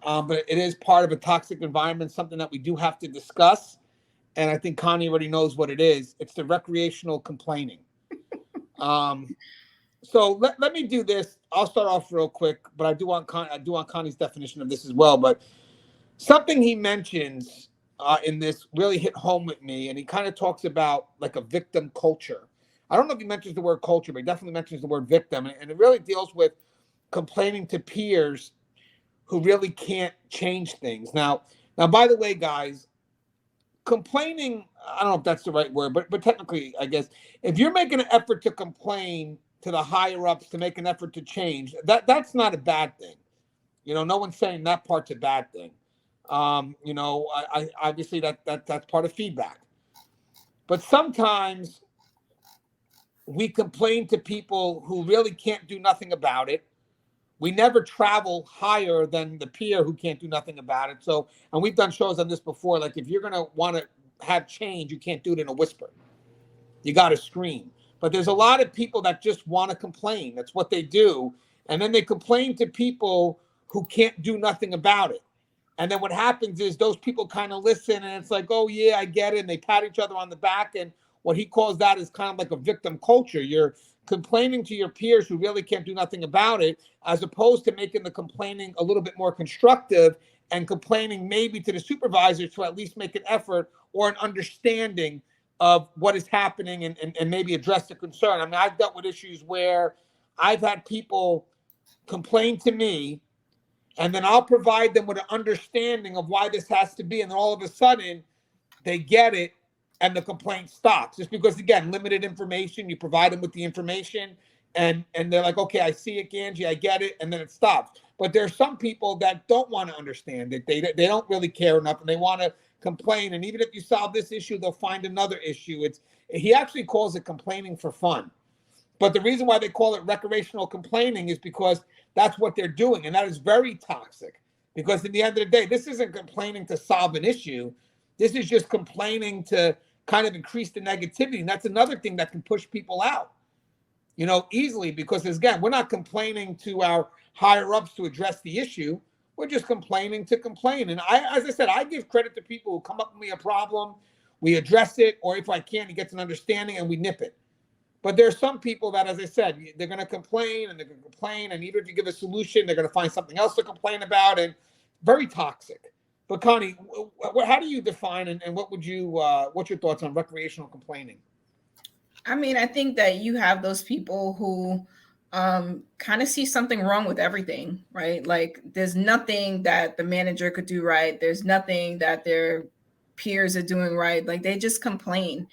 but it is part of a toxic environment, something that we do have to discuss. And I think Connie already knows what it is. It's the recreational complaining. So let me do this. I'll start off real quick, but I do want Connie's definition of this as well. But something he mentions in this really hit home with me, and he kind of talks about like a victim culture. I don't know if he mentions the word culture, but he definitely mentions the word victim, and it really deals with complaining to peers who really can't change things. Now, by the way, guys. Complaining, I don't know if that's the right word, but technically, I guess, if you're making an effort to complain to the higher ups to make an effort to change, that's not a bad thing. No one's saying that part's a bad thing. I obviously that's part of feedback. But sometimes we complain to people who really can't do nothing about it, we never travel higher than the peer who can't do nothing about it. So, and we've done shows on this before. Like, if you're going to want to have change, you can't do it in a whisper. You got to scream. But there's a lot of people that just want to complain. That's what they do. And then they complain to people who can't do nothing about it. And then what happens is those people kind of listen, and it's like, oh, yeah, I get it. And they pat each other on the back. And what he calls that is kind of like a victim culture. You're complaining to your peers who really can't do nothing about it, as opposed to making the complaining a little bit more constructive and complaining maybe to the supervisor to at least make an effort or an understanding of what is happening and maybe address the concern. I mean, I've dealt with issues where I've had people complain to me, and then I'll provide them with an understanding of why this has to be. And then all of a sudden they get it and the complaint stops. Just because, again, limited information, you provide them with the information and they're like, okay, I see it, Gangi, I get it. And then it stops. But there are some people that don't want to understand it. They don't really care enough, and they want to complain. And even if you solve this issue, they'll find another issue. He actually calls it complaining for fun. But the reason why they call it recreational complaining is because that's what they're doing. And that is very toxic, because at the end of the day, this isn't complaining to solve an issue. This is just complaining to kind of increase the negativity. And that's another thing that can push people out, easily, because, again, we're not complaining to our higher ups to address the issue. We're just complaining to complain. And as I said, I give credit to people who come up with me a problem, we address it, or if I can, he gets an understanding and we nip it. But there are some people that, as I said, they're going to complain and they're going to complain. And even if you give a solution, they're going to find something else to complain about, and very toxic. But Connie, how do you define and what's your thoughts on recreational complaining? I mean, I think that you have those people who kind of see something wrong with everything, right? Like, there's nothing that the manager could do right. There's nothing that their peers are doing right. Like, they just complain.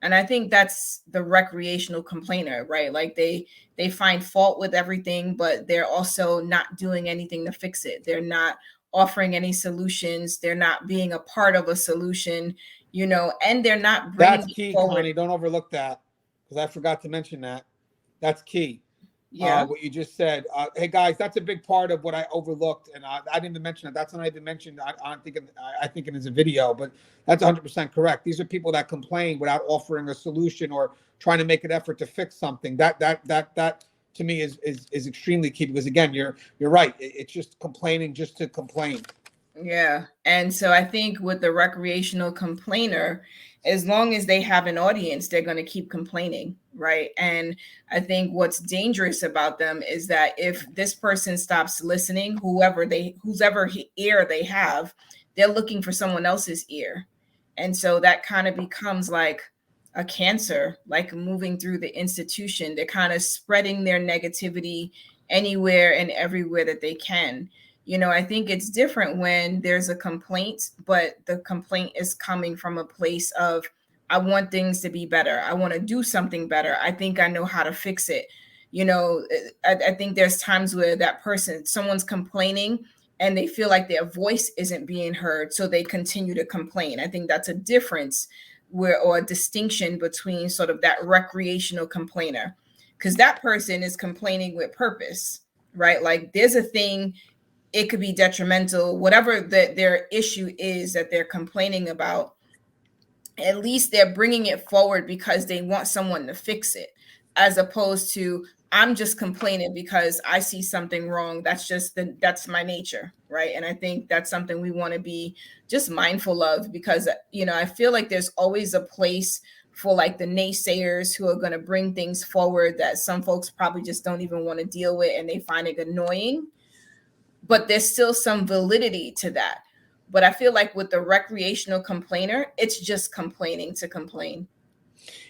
And I think that's the recreational complainer, right? Like, they find fault with everything, but they're also not doing anything to fix it. They're not offering any solutions. They're not being a part of a solution, and they're not bringing That's key, forward. Connie. Don't overlook that, because I forgot to mention that. That's key. Yeah. What you just said. Hey, guys, that's a big part of what I overlooked, and I didn't even mention it. That's not even mentioned. I think it is a video, but that's 100% correct. These are people that complain without offering a solution or trying to make an effort to fix something. That to me is extremely key, because, again, you're right. It's just complaining just to complain. Yeah. And so I think with the recreational complainer, as long as they have an audience, they're going to keep complaining, right? And I think what's dangerous about them is that if this person stops listening, whose ear they have, they're looking for someone else's ear. And so that kind of becomes like a cancer, like moving through the institution. They're kind of spreading their negativity anywhere and everywhere that they can. I think it's different when there's a complaint, but the complaint is coming from a place of, I want things to be better. I want to do something better. I think I know how to fix it. I think there's times where someone's complaining and they feel like their voice isn't being heard, so they continue to complain. I think that's a difference or a distinction between sort of that recreational complainer, because that person is complaining with purpose, right? Like, there's a thing. It could be detrimental, whatever their issue is that they're complaining about. At least they're bringing it forward because they want someone to fix it, as opposed to, I'm just complaining because I see something wrong. That's my nature, right? And I think that's something we want to be just mindful of, because, I feel like there's always a place for, like, the naysayers who are going to bring things forward that some folks probably just don't even want to deal with, and they find it annoying. But there's still some validity to that. But I feel like with the recreational complainer, it's just complaining to complain.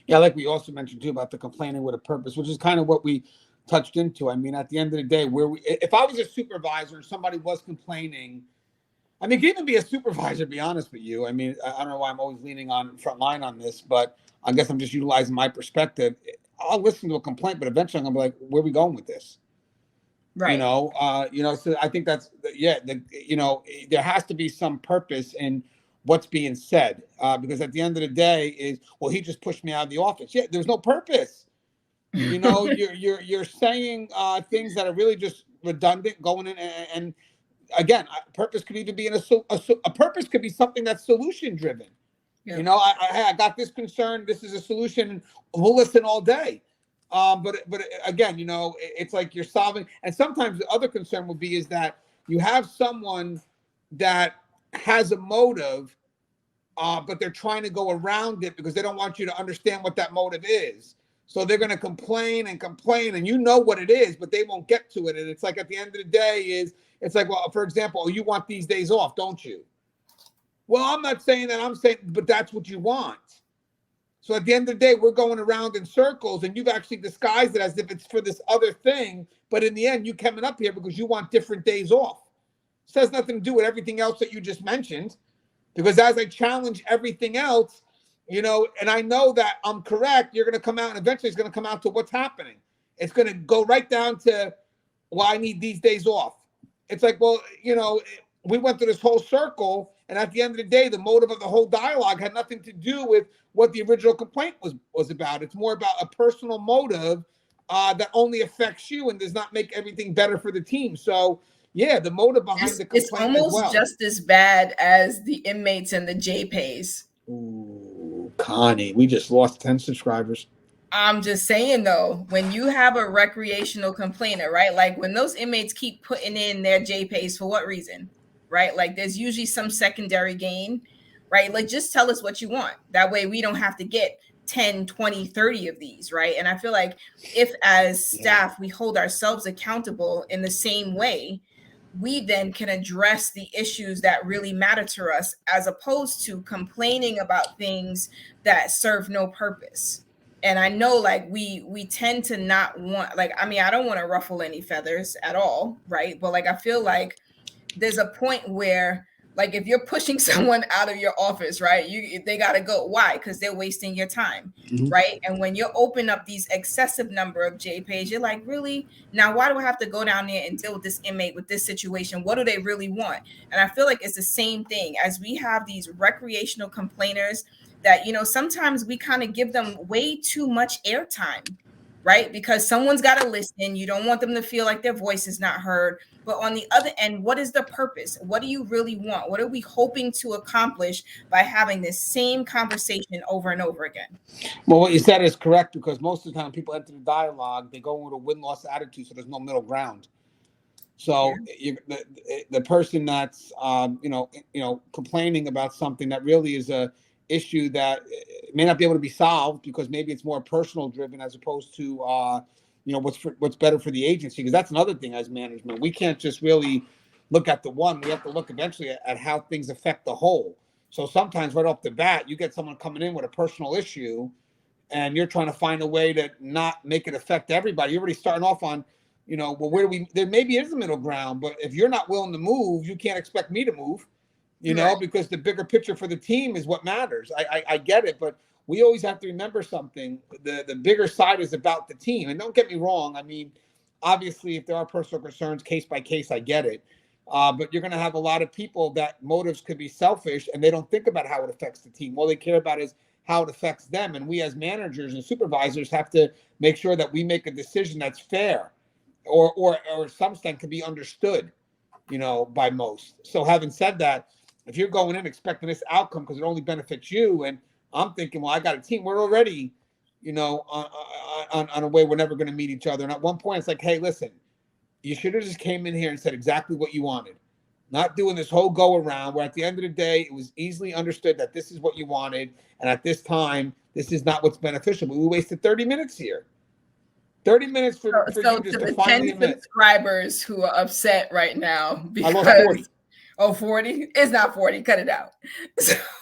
Yeah, like we also mentioned too about the complaining with a purpose, which is kind of what we touched into. I mean, at the end of the day, if I was a supervisor and somebody was complaining, I mean, it could even be a supervisor, to be honest with you. I mean, I don't know why I'm always leaning on front line on this, but I guess I'm just utilizing my perspective. I'll listen to a complaint, but eventually I'm going to be like, where are we going with this? Right. So I think there has to be some purpose in what's being said, because at the end of the day he just pushed me out of the office. Yeah, there's no purpose. You're saying things that are really just redundant going in and again, purpose could even be a purpose could be something that's solution driven. Yep. You know, I got this concern. This is a solution. We'll listen all day. But again, you know, it's like you're solving. And sometimes the other concern will be is that you have someone that has a motive, but they're trying to go around it because they don't want you to understand what that motive is. So they're going to complain and complain, and you know what it is, but they won't get to it. And it's like at the end of the day, it's like, well, for example, you want these days off, don't you? Well, I'm not saying that. I'm saying, but that's what you want. So at the end of the day, we're going around in circles, and you've actually disguised it as if it's for this other thing. But in the end, you coming up here because you want different days off. This has nothing to do with everything else that you just mentioned. Because as I challenge everything else, you know, and I know that I'm correct, you're going to come out, and eventually it's going to come out to what's happening. It's going to go right down to, well, I need these days off. It's like, well, you know, we went through this whole circle, and at the end of the day, the motive of the whole dialogue had nothing to do with what the original complaint was about. It's more about a personal motive that only affects you and does not make everything better for the team. So, yeah, the motive behind the complaint it's almost as well. just as bad as the inmates and the JPays. Ooh, Connie, we just lost 10 subscribers. I'm just saying, though, when you have a recreational complainer, right? Like when those inmates keep putting in their JPays for what reason, right? Like there's usually some secondary gain, right? Like just tell us what you want. That way we don't have to get 10, 20, 30 of these, right? And I feel like if as staff, we hold ourselves accountable in the same way, we then can address the issues that really matter to us as opposed to complaining about things that serve no purpose. And I know like we tend to not want, like, I mean, I don't want to ruffle any feathers at all, right? But like I feel like there's a point where like if you're pushing someone out of your office, right, they got to go. Why? Because they're wasting your time, right? And when you open up these excessive number of JPays, you're like, really? Now why do I have to go down there and deal with this inmate with this situation? What do they really want? And I feel like it's the same thing as we have these recreational complainers that, you know, sometimes we kind of give them way too much airtime, right? Because someone's got to listen. You don't want them to feel like their voice is not heard. But on the other end, what is the purpose? What do you really want? What are we hoping to accomplish by having this same conversation over and over again? Well, what you said is correct, because most of the time people enter the dialogue, they go with a win-loss attitude, so there's no middle ground. So the person that's complaining about something that really is a issue that may not be able to be solved because maybe it's more personal driven as opposed to what's better for the agency, because that's another thing as management. We can't just really look at the one. We have to look eventually at how things affect the whole. So sometimes right off the bat, you get someone coming in with a personal issue and you're trying to find a way to not make it affect everybody. You're already starting off on, well, where do we, there maybe is a middle ground, but if you're not willing to move, you can't expect me to move, because the bigger picture for the team is what matters. I get it, but we always have to remember something. The bigger side is about the team. And don't get me wrong. I mean, obviously, if there are personal concerns, case by case, I get it. But you're going to have a lot of people that motives could be selfish and they don't think about how it affects the team. All they care about is how it affects them. And we as managers and supervisors have to make sure that we make a decision that's fair or to some extent can be understood, by most. So having said that, if you're going in expecting this outcome because it only benefits you, and I'm thinking, well, I got a team, we're already, on a way we're never going to meet each other. And at one point, it's like, hey, listen, you should have just came in here and said exactly what you wanted. Not doing this whole go around where at the end of the day, it was easily understood that this is what you wanted. And at this time, this is not what's beneficial. But we wasted 30 minutes here. 30 minutes for you just to the finally 10 subscribers who are upset right now because I lost 40. Oh, 40? It's not 40. Cut it out.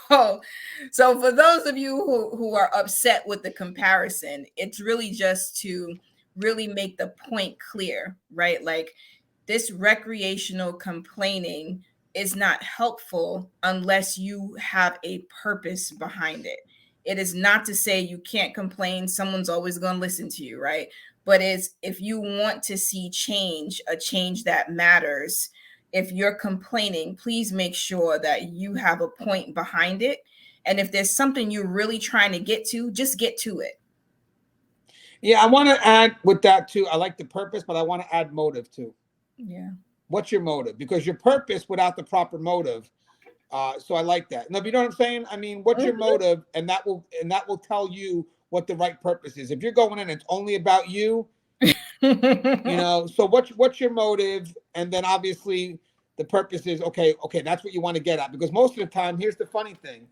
So for those of you who are upset with the comparison, it's really just to really make the point clear, right? Like this recreational complaining is not helpful unless you have a purpose behind it. It is not to say you can't complain. Someone's always going to listen to you, right? But it's if you want to see change, a change that matters, if you're complaining, please make sure that you have a point behind it. And if there's something you're really trying to get to, just get to it. Yeah, I want to add with that too. I like the purpose, but I want to add motive too. Yeah. What's your motive? Because your purpose without the proper motive. So I like that. No, but you know what I'm saying? I mean, what's your motive? And that will tell you what the right purpose is. If you're going in, it's only about you, so what's your motive? And then obviously the purpose is okay, that's what you want to get at. Because most of the time, here's the funny thing.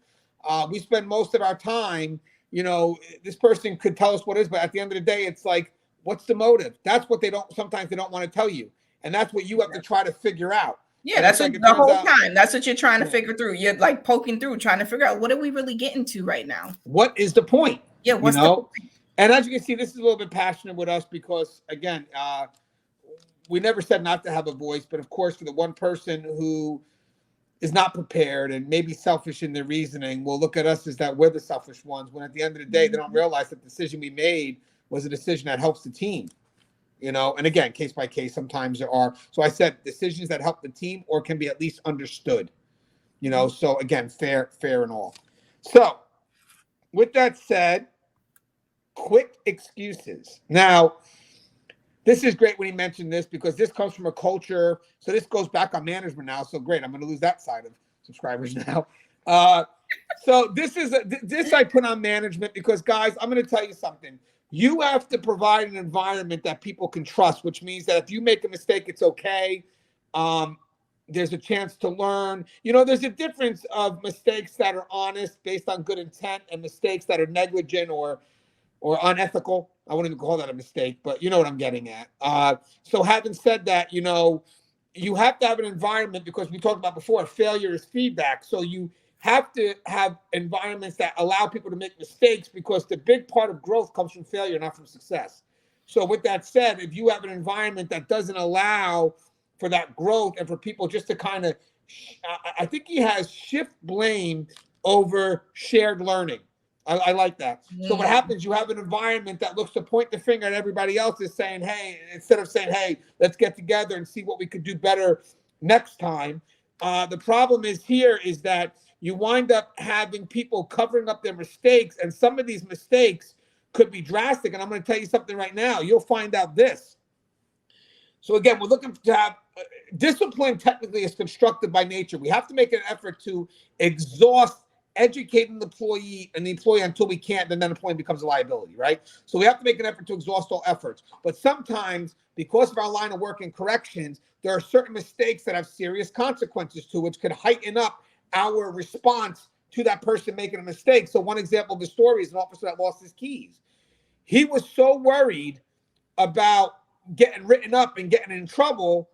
We spend most of our time, this person could tell us what it is, but at the end of the day, it's like, what's the motive? That's what sometimes they don't want to tell you. And that's what you have to try to figure out. Yeah, that's what the whole time. That's what you're trying to figure through. You're like poking through, trying to figure out, what are we really getting to right now? What is the point? Yeah, what's the point? And as you can see, this is a little bit passionate with us because, again, we never said not to have a voice. But, of course, for the one person who is not prepared and maybe selfish in their reasoning will look at us as that we're the selfish ones, when at the end of the day, they don't realize that the decision we made was a decision that helps the team. And again, case by case, sometimes there are. So I said decisions that help the team or can be at least understood. So again, fair and all. So with that said, quick excuses. Now, this is great when he mentioned this because this comes from a culture. So this goes back on management now. So great. I'm going to lose that side of subscribers now. So this I put on management because, guys, I'm going to tell you something. You have to provide an environment that people can trust, which means that if you make a mistake, it's okay. There's a chance to learn. There's a difference of mistakes that are honest based on good intent and mistakes that are negligent or unethical. I wouldn't even call that a mistake, but you know what I'm getting at. So having said that, you have to have an environment because we talked about before, failure is feedback. So you have to have environments that allow people to make mistakes because the big part of growth comes from failure, not from success. So with that said, if you have an environment that doesn't allow for that growth and for people just to kind of, I think he has shift blame over shared learning. I like that. So what happens, you have an environment that looks to point the finger at everybody else is saying, hey, instead of saying, hey, let's get together and see what we could do better next time. The problem is that you wind up having people covering up their mistakes, and some of these mistakes could be drastic. And I'm going to tell you something right now. You'll find out this. So again, we're looking to have discipline. Technically is constructed by nature. We have to make an effort to exhaust educating the employee until we can't, then that employee becomes a liability, right? So we have to make an effort to exhaust all efforts. But sometimes, because of our line of work in corrections, there are certain mistakes that have serious consequences to, which could heighten up our response to that person making a mistake. So one example of the story is an officer that lost his keys. He was so worried about getting written up and getting in trouble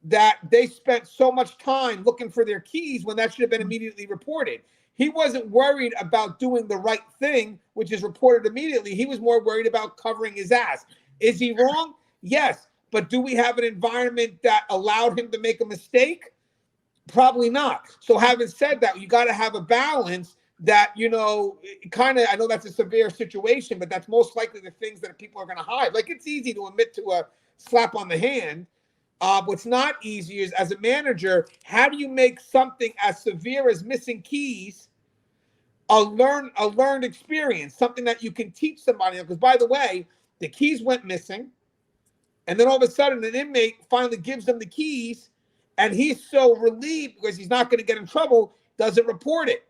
that they spent so much time looking for their keys when that should have been immediately reported. He wasn't worried about doing the right thing, which is reported immediately. He was more worried about covering his ass. Is he wrong? Yes. But do we have an environment that allowed him to make a mistake? Probably not. So having said that, you got to have a balance that, kind of, I know that's a severe situation, but that's most likely the things that people are going to hide. Like, it's easy to admit to a slap on the hand. What's not easy is, as a manager, how do you make something as severe as missing keys a learned experience, something that you can teach somebody? Because, by the way, the keys went missing, and then all of a sudden an inmate finally gives them the keys, and he's so relieved because he's not going to get in trouble, doesn't report it.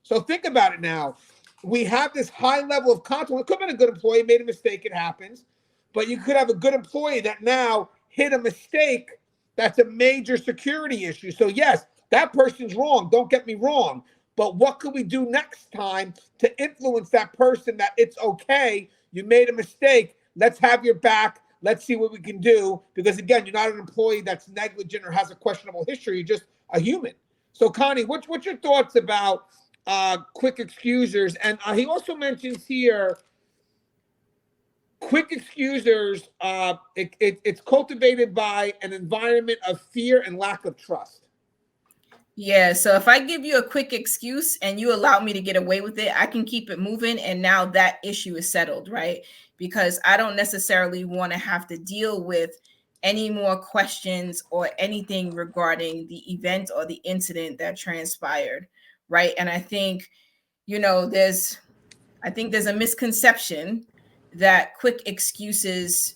So think about it now. We have this high level of consequence. It could have been a good employee, made a mistake, it happens. But you could have a good employee that now hit a mistake that's a major security issue. So yes, that person's wrong. Don't get me wrong. But what could we do next time to influence that person that it's okay, you made a mistake, let's have your back, let's see what we can do. Because again, you're not an employee that's negligent or has a questionable history, you're just a human. So Connie, what's your thoughts about quick excusers? And he also mentions here, quick excusers, it's cultivated by an environment of fear and lack of trust. Yeah, so if I give you a quick excuse and you allow me to get away with it, I can keep it moving, and now that issue is settled, right? Because I don't necessarily want to have to deal with any more questions or anything regarding the event or the incident that transpired, right? And I think, there's a misconception that quick excuses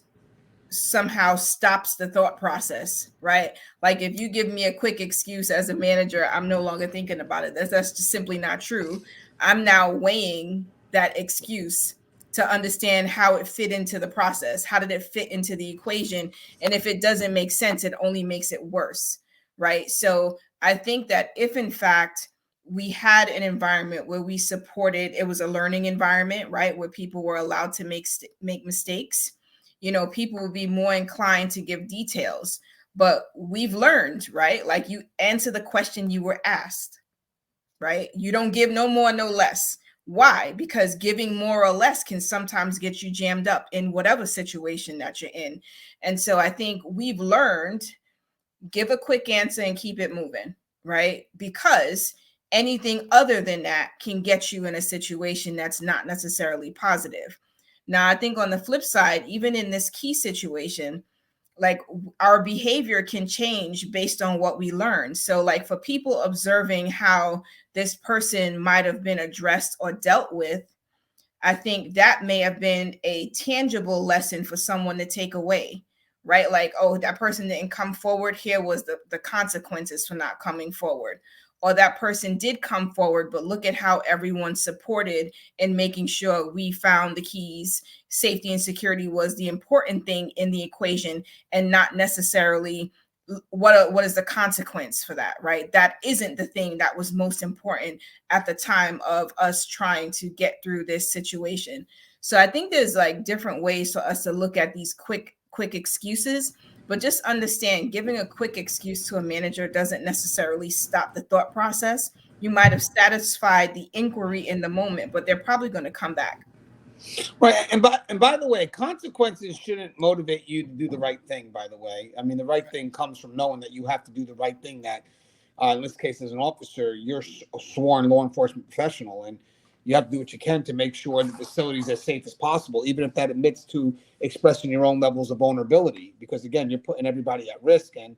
somehow stops the thought process, right? Like if you give me a quick excuse as a manager, I'm no longer thinking about it. That's just simply not true. I'm now weighing that excuse to understand how it fit into the process. How did it fit into the equation? And if it doesn't make sense, it only makes it worse, right? So I think that if in fact we had an environment where we supported, it was a learning environment, right, where people were allowed to make mistakes, people will be more inclined to give details. But we've learned, right? Like you answer the question you were asked, right? You don't give no more, no less. Why? Because giving more or less can sometimes get you jammed up in whatever situation that you're in. And so I think we've learned, give a quick answer and keep it moving, right? Because anything other than that can get you in a situation that's not necessarily positive. Now, I think on the flip side, even in this key situation, like our behavior can change based on what we learn. So, like for people observing how this person might have been addressed or dealt with, I think that may have been a tangible lesson for someone to take away, right? Like, oh, that person didn't come forward. Here was the consequences for not coming forward. Or that person did come forward, but look at how everyone supported in making sure we found the keys. Safety and security was the important thing in the equation, and not necessarily what is the consequence for that, right? That isn't the thing that was most important at the time of us trying to get through this situation. So I think there's like different ways for us to look at these quick excuses, but just understand giving a quick excuse to a manager doesn't necessarily stop the thought process. You might have satisfied the inquiry in the moment, but they're probably going to come back. Right, and by the way, consequences shouldn't motivate you to do the right thing. By the way, I mean the right thing comes from knowing that you have to do the right thing. That in this case, as an officer, you're a sworn law enforcement professional, and you have to do what you can to make sure the facility is as safe as possible, even if that admits to expressing your own levels of vulnerability. Because again, you're putting everybody at risk, and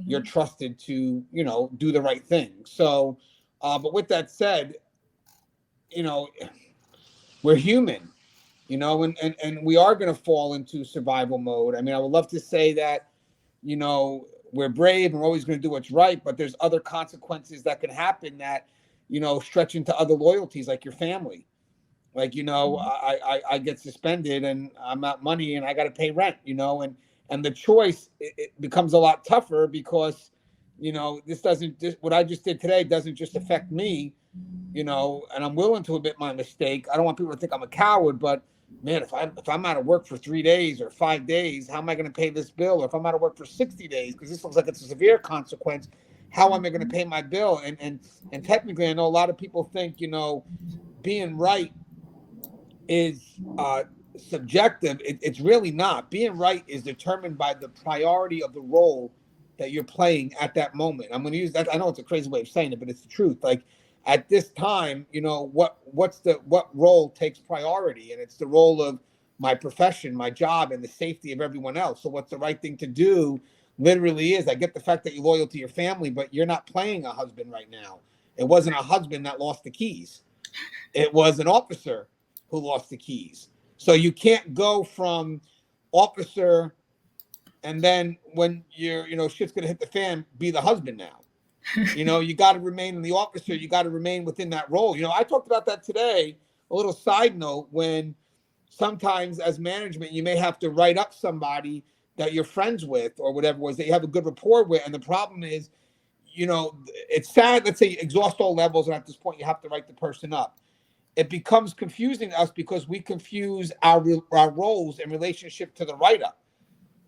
you're trusted to do the right thing. So, but with that said, you know, we're human. And we are going to fall into survival mode. I mean, I would love to say that, we're brave and we're always going to do what's right, but there's other consequences that can happen that, stretch into other loyalties, like your family. Like, I get suspended and I'm out money and I got to pay rent, and the choice, it becomes a lot tougher because, what I just did today doesn't just affect me, and I'm willing to admit my mistake. I don't want people to think I'm a coward, but man, if I'm out of work for 3 days or 5 days, how am I going to pay this bill? Or if I'm out of work for 60 days, because this looks like it's a severe consequence, how am I going to pay my bill? And technically, I know a lot of people think, being right is subjective. It's really not. Being right is determined by the priority of the role that you're playing at that moment. I'm going to use that. I know it's a crazy way of saying it, but it's the truth. Like at this time, what role takes priority, and it's the role of my profession, my job, and the safety of everyone else. So what's the right thing to do? Literally is. I get the fact that you're loyal to your family, but you're not playing a husband right now. It wasn't a husband that lost the keys. It was an officer who lost the keys. So you can't go from officer and then when shit's gonna hit the fan, be the husband now. You got to remain in the officer. You got to remain within that role. I talked about that today. A little side note: when sometimes as management, you may have to write up somebody that you're friends with or whatever it was that you have a good rapport with, and the problem is, it's sad. Let's say you exhaust all levels, and at this point, you have to write the person up. It becomes confusing to us because we confuse our roles in relationship to the write-up.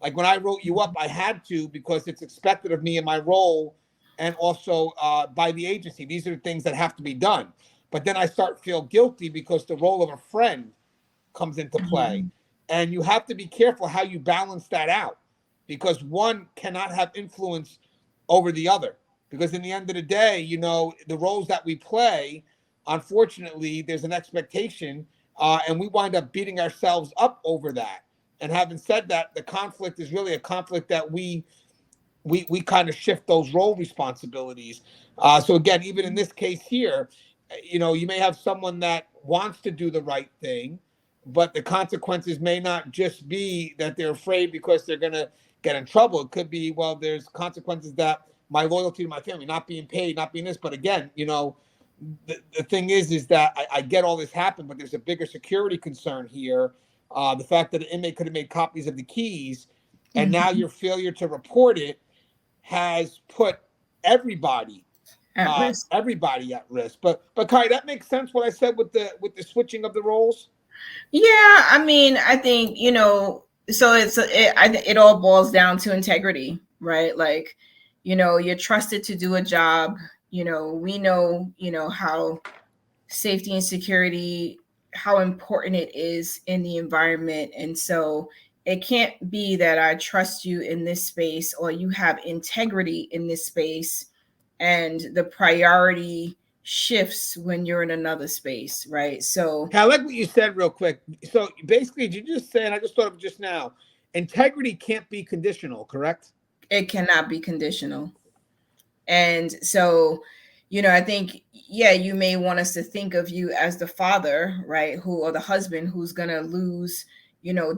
Like when I wrote you up, I had to because it's expected of me in my role and also by the agency. These are the things that have to be done. But then I start to feel guilty because the role of a friend comes into play. And you have to be careful how you balance that out because one cannot have influence over the other. Because in the end of the day, the roles that we play, unfortunately, there's an expectation and we wind up beating ourselves up over that. And having said that, the conflict is really a conflict that we kind of shift those role responsibilities. So again, even in this case here, you may have someone that wants to do the right thing, but the consequences may not just be that they're afraid because they're going to get in trouble. It could be, well, there's consequences that my loyalty to my family, not being paid, not being this. But again, the thing is that I get all this happen, but there's a bigger security concern here. The fact that an inmate could have made copies of the keys, and now your failure to report it has put everybody At risk. everybody at risk. But Kai, that makes sense what I said with the switching of the roles. Yeah, I mean, I think, so it all boils down to integrity, right? Like, you're trusted to do a job. We know, how safety and security, how important it is in the environment. And so it can't be that I trust you in this space or you have integrity in this space and the priority shifts when you're in another space, right? So I like what you said real quick. So basically, did you just say, and I just thought of it just now, integrity can't be conditional, correct? It cannot be conditional. And so, I think, yeah, you may want us to think of you as the father, right? Or the husband who's going to lose,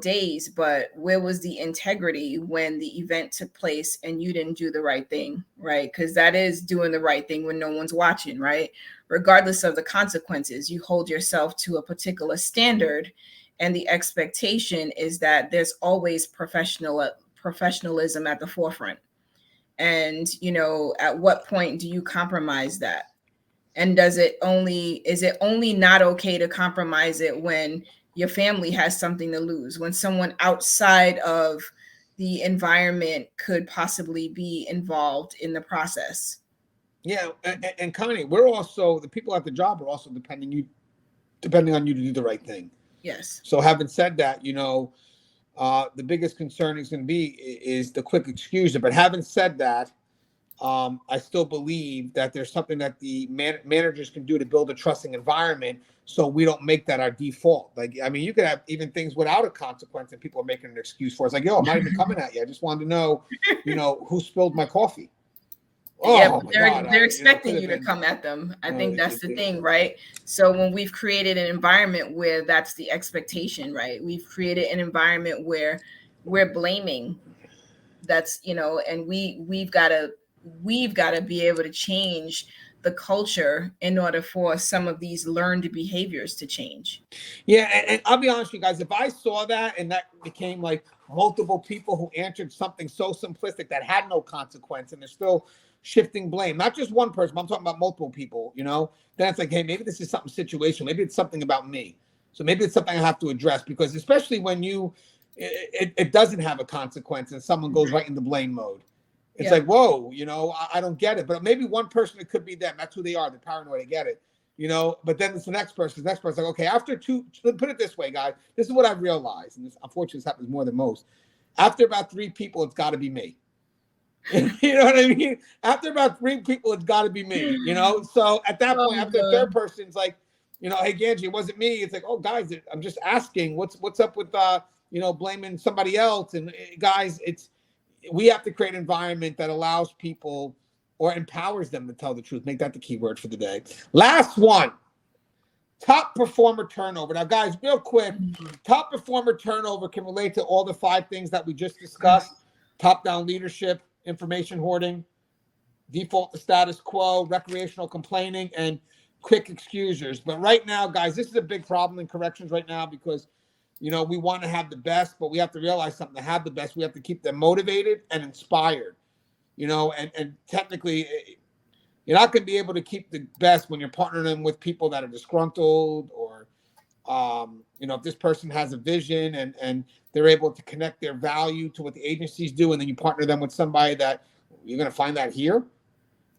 days, but where was the integrity when the event took place and you didn't do the right thing, right? Because that is doing the right thing when no one's watching, right? Regardless of the consequences, you hold yourself to a particular standard, and the expectation is that there's always professionalism at the forefront. And at what point do you compromise that? And is it only not okay to compromise it when your family has something to lose, when someone outside of the environment could possibly be involved in the process? Yeah, and Connie, we're also, the people at the job are also depending on you to do the right thing. Yes. So having said that, the biggest concern is going to be is the quick excuser. But having said that, I still believe that there's something that the managers can do to build a trusting environment, so we don't make that our default. Like, I mean, you could have even things without a consequence, and people are making an excuse for it. It's like, yo, I'm not even coming at you. I just wanted to know, who spilled my coffee. Yeah, they're expecting you to come at them. I think that's the thing, right? So when we've created an environment where that's the expectation, right? We've created an environment where we're blaming. That's, and we've got to be able to change the culture in order for some of these learned behaviors to change. Yeah, and I'll be honest with you guys, if I saw that and that became like multiple people who answered something so simplistic that had no consequence, and they're still shifting blame, not just one person, but I'm talking about multiple people, then it's like, hey, maybe this is something situational. Maybe it's something about me. So maybe it's something I have to address, because especially when it doesn't have a consequence and someone goes right into blame mode. It's like, whoa, I don't get it. But maybe one person, it could be them. That's who they are. They're paranoid. I get it. But then it's the next person. The next person's like, okay, after put it this way, guys, this is what I've realized. And unfortunately, this happens more than most. After about 3 people, it's got to be me. You know what I mean? After about 3 people, it's got to be me, So at that point, after the third person's like, hey, Gangi, it wasn't me. It's like, oh, guys, I'm just asking what's up with, blaming somebody else. And guys, we have to create an environment that allows people or empowers them to tell the truth. Make that the key word for the day. Last one, top performer turnover. Now, guys, real quick, top performer turnover can relate to all the 5 things that we just discussed: top-down leadership, information hoarding, default to status quo, recreational complaining, and quick excusers. But right now, guys, this is a big problem in corrections right now, because we want to have the best, but we have to realize something. To have the best, we have to keep them motivated and inspired, and technically, you're not going to be able to keep the best when you're partnering them with people that are disgruntled, or, if this person has a vision and they're able to connect their value to what the agencies do, and then you partner them with somebody that you're going to find that here.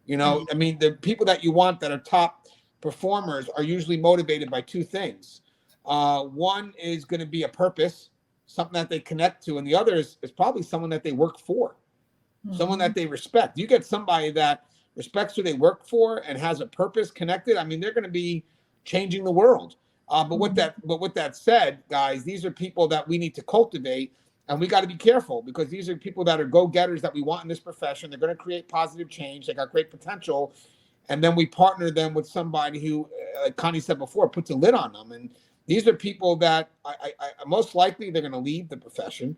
I mean, the people that you want that are top performers are usually motivated by 2 things. One is going to be a purpose, something that they connect to, and the other is probably someone that they work for, someone that they respect. You get somebody that respects who they work for and has a purpose connected, I mean, they're going to be changing the world. But with that said, guys, these are people that we need to cultivate, and we got to be careful, because these are people that are go-getters that we want in this profession. They're going to create positive change. They got great potential. And then we partner them with somebody who, like Connie said before, puts a lid on them, and these are people that I most likely they're going to leave the profession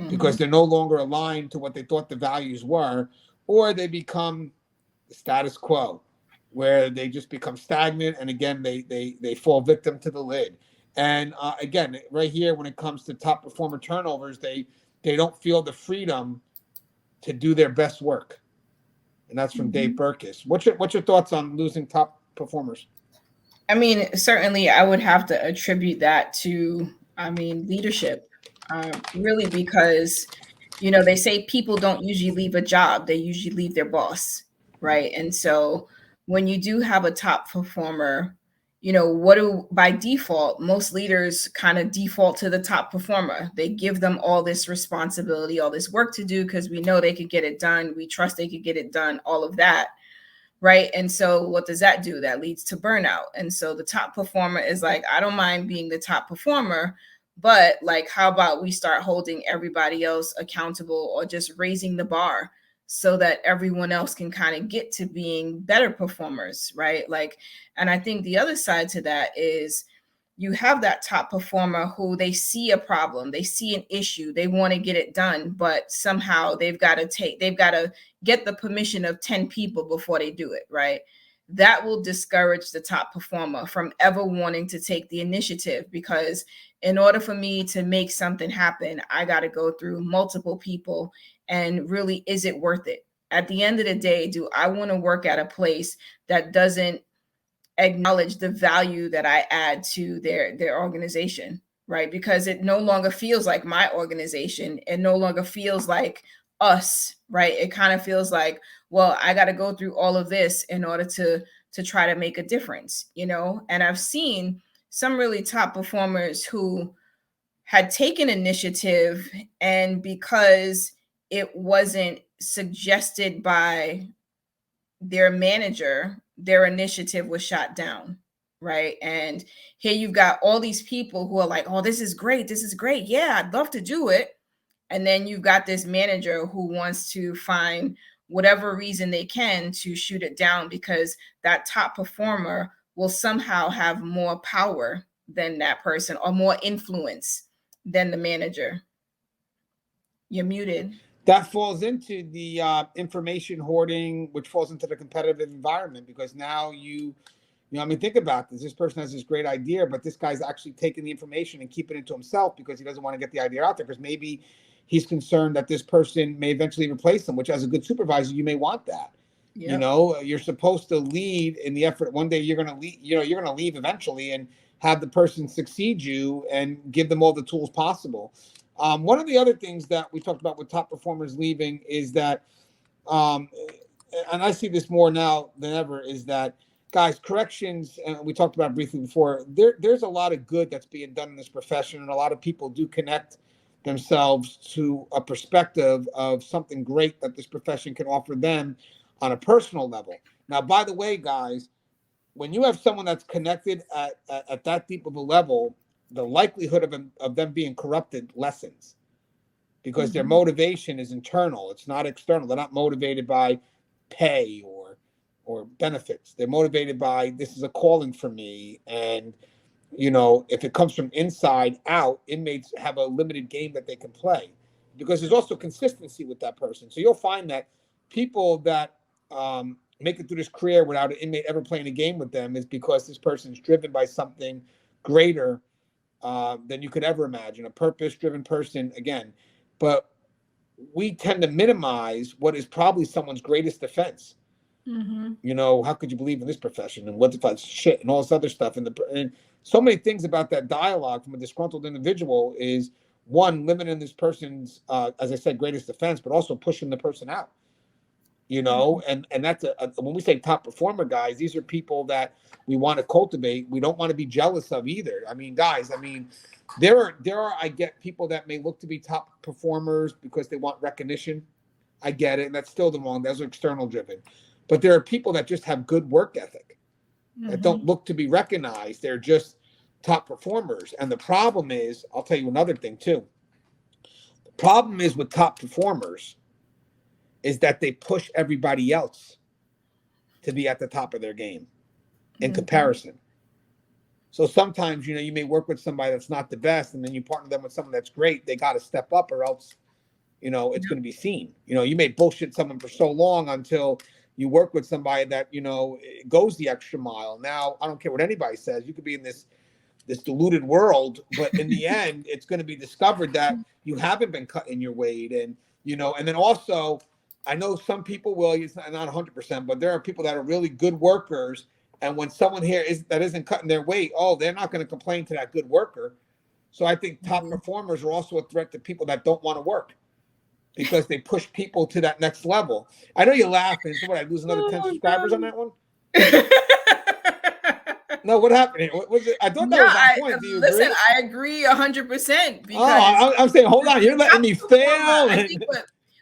because Mm-hmm. they're no longer aligned to what they thought the values were, or they become the status quo, where they just become stagnant, and again they fall victim to the lid. And again, right here, when it comes to top performer turnovers, they don't feel the freedom to do their best work, and that's from Dave Mm-hmm. Burkus. What's your thoughts on losing top performers? I mean, certainly I would have to attribute that to, I mean, leadership, really, because, they say people don't usually leave a job, they usually leave their boss, right? And so when you do have a top performer, by default, most leaders kind of default to the top performer. They give them all this responsibility, all this work to do because we know they could get it done. We trust they could get it done, all of that. Right. And so what does that do? That leads to burnout. And so the top performer is like, I don't mind being the top performer, but like, how about we start holding everybody else accountable or just raising the bar so that everyone else can kind of get to being better performers. Right. Like, and I think the other side to that is you have that top performer who they see a problem, they see an issue, they want to get it done, but somehow they've got to get the permission of 10 people before they do it, right? That will discourage the top performer from ever wanting to take the initiative, because in order for me to make something happen, I got to go through multiple people. And really, is it worth it? At the end of the day, do I want to work at a place that doesn't acknowledge the value that I add to their organization, right? Because it no longer feels like my organization. It no longer feels like us, right? It kind of feels like, well, I got to go through all of this in order to try to make a difference, And I've seen some really top performers who had taken initiative, and because it wasn't suggested by their manager, their initiative was shot down, right? And here you've got all these people who are like, oh, this is great. This is great. Yeah, I'd love to do it. And then you've got this manager who wants to find whatever reason they can to shoot it down, because that top performer will somehow have more power than that person or more influence than the manager. You're muted. That falls into the information hoarding, which falls into the competitive environment, because now I mean, think about this. This person has this great idea, but this guy's actually taking the information and keeping it to himself because he doesn't want to get the idea out there, because maybe he's concerned that this person may eventually replace him, which as a good supervisor, you may want that. Yep. You're supposed to lead in the effort. One day you're going to leave, you're going to leave eventually and have the person succeed you and give them all the tools possible. One of the other things that we talked about with top performers leaving is that, and I see this more now than ever, is that, guys, corrections, and we talked about it briefly before, there's a lot of good that's being done in this profession, and a lot of people do connect themselves to a perspective of something great that this profession can offer them on a personal level. Now, by the way, guys, when you have someone that's connected at that deep of a level, the likelihood of them being corrupted lessens, because their motivation is internal. It's not external. They're not motivated by pay or benefits. They're motivated by, this is a calling for me. And, if it comes from inside out, inmates have a limited game that they can play, because there's also consistency with that person. So you'll find that people that make it through this career without an inmate ever playing a game with them is because this person is driven by something greater than you could ever imagine, a purpose-driven person, again. But we tend to minimize what is probably someone's greatest defense. How could you believe in this profession, and what if I shit, and all this other stuff, and so many things about that dialogue from a disgruntled individual is, one, limiting this person's, as I said, greatest defense, but also pushing the person out. And that's when we say top performer, guys, these are people that we want to cultivate. We don't want to be jealous of either. I mean, guys, there are I get people that may look to be top performers because they want recognition. I get it, and that's still the wrong. Those are external driven. But there are people that just have good work ethic that don't look to be recognized. They're just top performers. And the problem is, I'll tell you another thing too. The problem is with top performers is that they push everybody else to be at the top of their game in comparison. So sometimes, you may work with somebody that's not the best, and then you partner them with someone that's great. They got to step up, or else, it's going to be seen. You may bullshit someone for so long until you work with somebody that, goes the extra mile. Now, I don't care what anybody says. You could be in this deluded world, but in the end, it's going to be discovered that you haven't been cutting your weight. And, and then also, I know some people will, it's not 100%, but there are people that are really good workers. And when someone here that isn't cutting their weight, they're not going to complain to that good worker. So I think top performers are also a threat to people that don't want to work, because they push people to that next level. I know you're laughing. So what, I lose another 10 subscribers on that one? No, what happened here? What was it? I thought that was on point. Do you listen, agree? I agree 100%. Because I'm saying, hold on, you're letting me fail. I think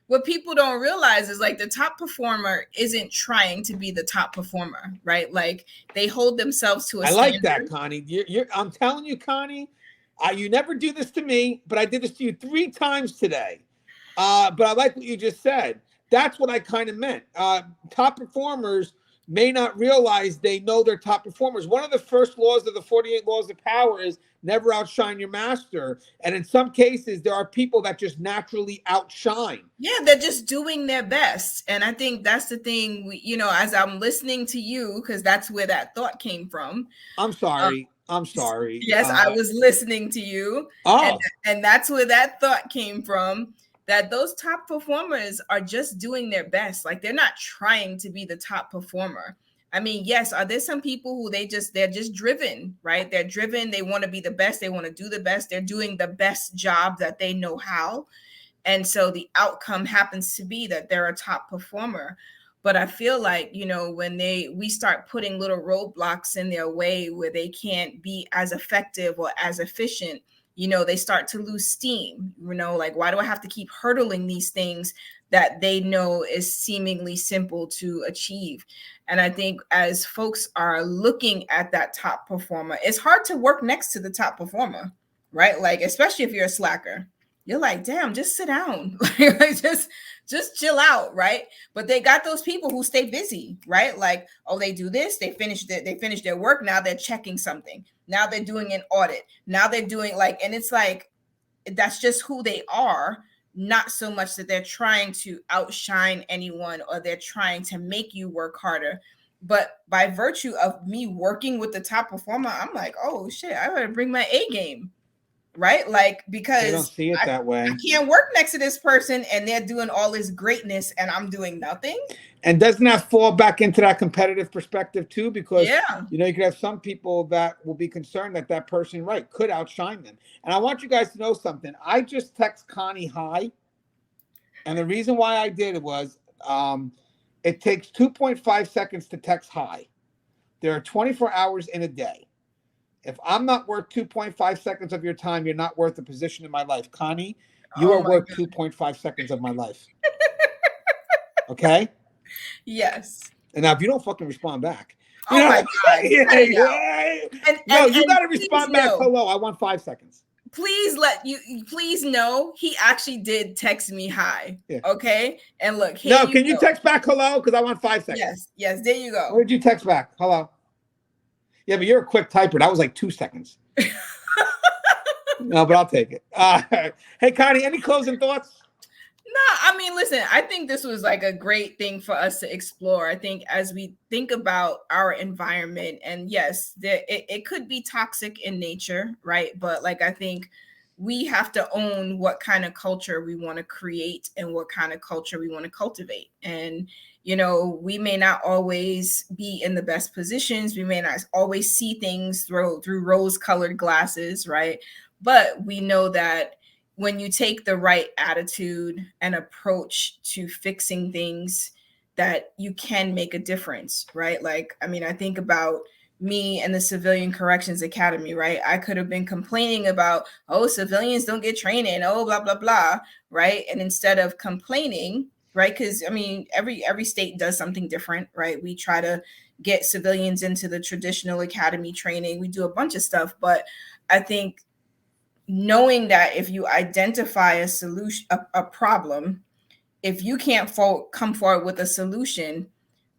what people don't realize is, like, the top performer isn't trying to be the top performer, right? Like, they hold themselves to a standard. I like that, Connie. I'm telling you, Connie, you never do this to me, but I did this to you 3 times today. But I like what you just said. That's what I kind of meant. Top performers may not realize they know they're top performers. One of the first laws of the 48 laws of power is never outshine your master. And in some cases, there are people that just naturally outshine. Yeah, they're just doing their best. And I think that's the thing, as I'm listening to you, because that's where that thought came from. I'm sorry. Yes, I was listening to you. And that's where that thought came from. That those top performers are just doing their best. Like, they're not trying to be the top performer. I mean, yes, are there some people who they're just driven, right? They're driven. They want to be the best. They want to do the best. They're doing the best job that they know how. And so the outcome happens to be that they're a top performer. But I feel like, when we start putting little roadblocks in their way where they can't be as effective or as efficient, they start to lose steam, like, why do I have to keep hurdling these things that they know is seemingly simple to achieve? And I think as folks are looking at that top performer, it's hard to work next to the top performer, right? Like, especially if you're a slacker, you're like, damn, just sit down, like, just chill out, right? But they got those people who stay busy, right? Like, they do this, they finish their work, now they're checking something. Now they're doing an audit. Now they're doing, like, and it's like, that's just who they are, not so much that they're trying to outshine anyone or they're trying to make you work harder. But by virtue of me working with the top performer, I'm like, oh shit, I better bring my A game, right? Like, because they don't see it that way. I can't work next to this person and they're doing all this greatness and I'm doing nothing. And doesn't that fall back into that competitive perspective too? Because, you could have some people that will be concerned that person, right, could outshine them. And I want you guys to know something. I just text Connie hi. And the reason why I did it was it takes 2.5 seconds to text hi. There are 24 hours in a day. If I'm not worth 2.5 seconds of your time, you're not worth a position in my life. Connie, you are worth 2.5 seconds of my life. Okay? Yes. And now if you don't fucking respond back. My God. You got to respond back. Hello, I want 5 seconds. Please know he actually did text me hi. Yeah. Okay. And look, can you text back hello? Because I want 5 seconds. Yes, there you go. Where did you text back? Hello. Yeah, but you're a quick typer. That was like 2 seconds. No, but I'll take it. Hey, Connie, any closing thoughts? No, I mean, listen, I think this was like a great thing for us to explore. I think as we think about our environment, and yes, it could be toxic in nature, right? But like, I think we have to own what kind of culture we want to create and what kind of culture we want to cultivate. And, we may not always be in the best positions. We may not always see things through rose-colored glasses, right? But we know that when you take the right attitude and approach to fixing things, that you can make a difference, right? Like, I mean, I think about me and the Civilian Corrections Academy, right? I could have been complaining about, civilians don't get training, blah, blah, blah, right? And instead of complaining, right? Because, I mean, every state does something different, right? We try to get civilians into the traditional academy training. We do a bunch of stuff, but I think knowing that if you identify a solution, a problem, if you can't come forward with a solution,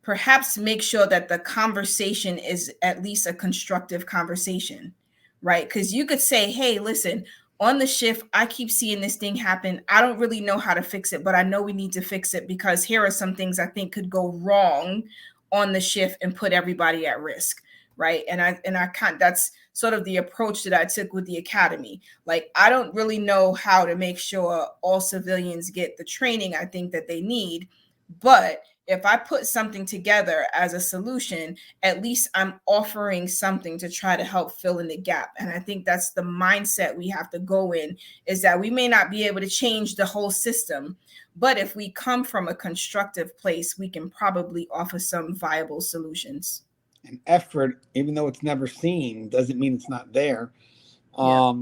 perhaps make sure that the conversation is at least a constructive conversation, right? Because you could say, hey, listen, on the shift, I keep seeing this thing happen. I don't really know how to fix it, but I know we need to fix it because here are some things I think could go wrong on the shift and put everybody at risk, right? And I can't, that's sort of the approach that I took with the academy. Like, I don't really know how to make sure all civilians get the training I think that they need, but if I put something together as a solution, at least I'm offering something to try to help fill in the gap. And I think that's the mindset we have to go in, is that we may not be able to change the whole system, but if we come from a constructive place, we can probably offer some viable solutions. And effort, even though it's never seen, doesn't mean it's not there. Yeah.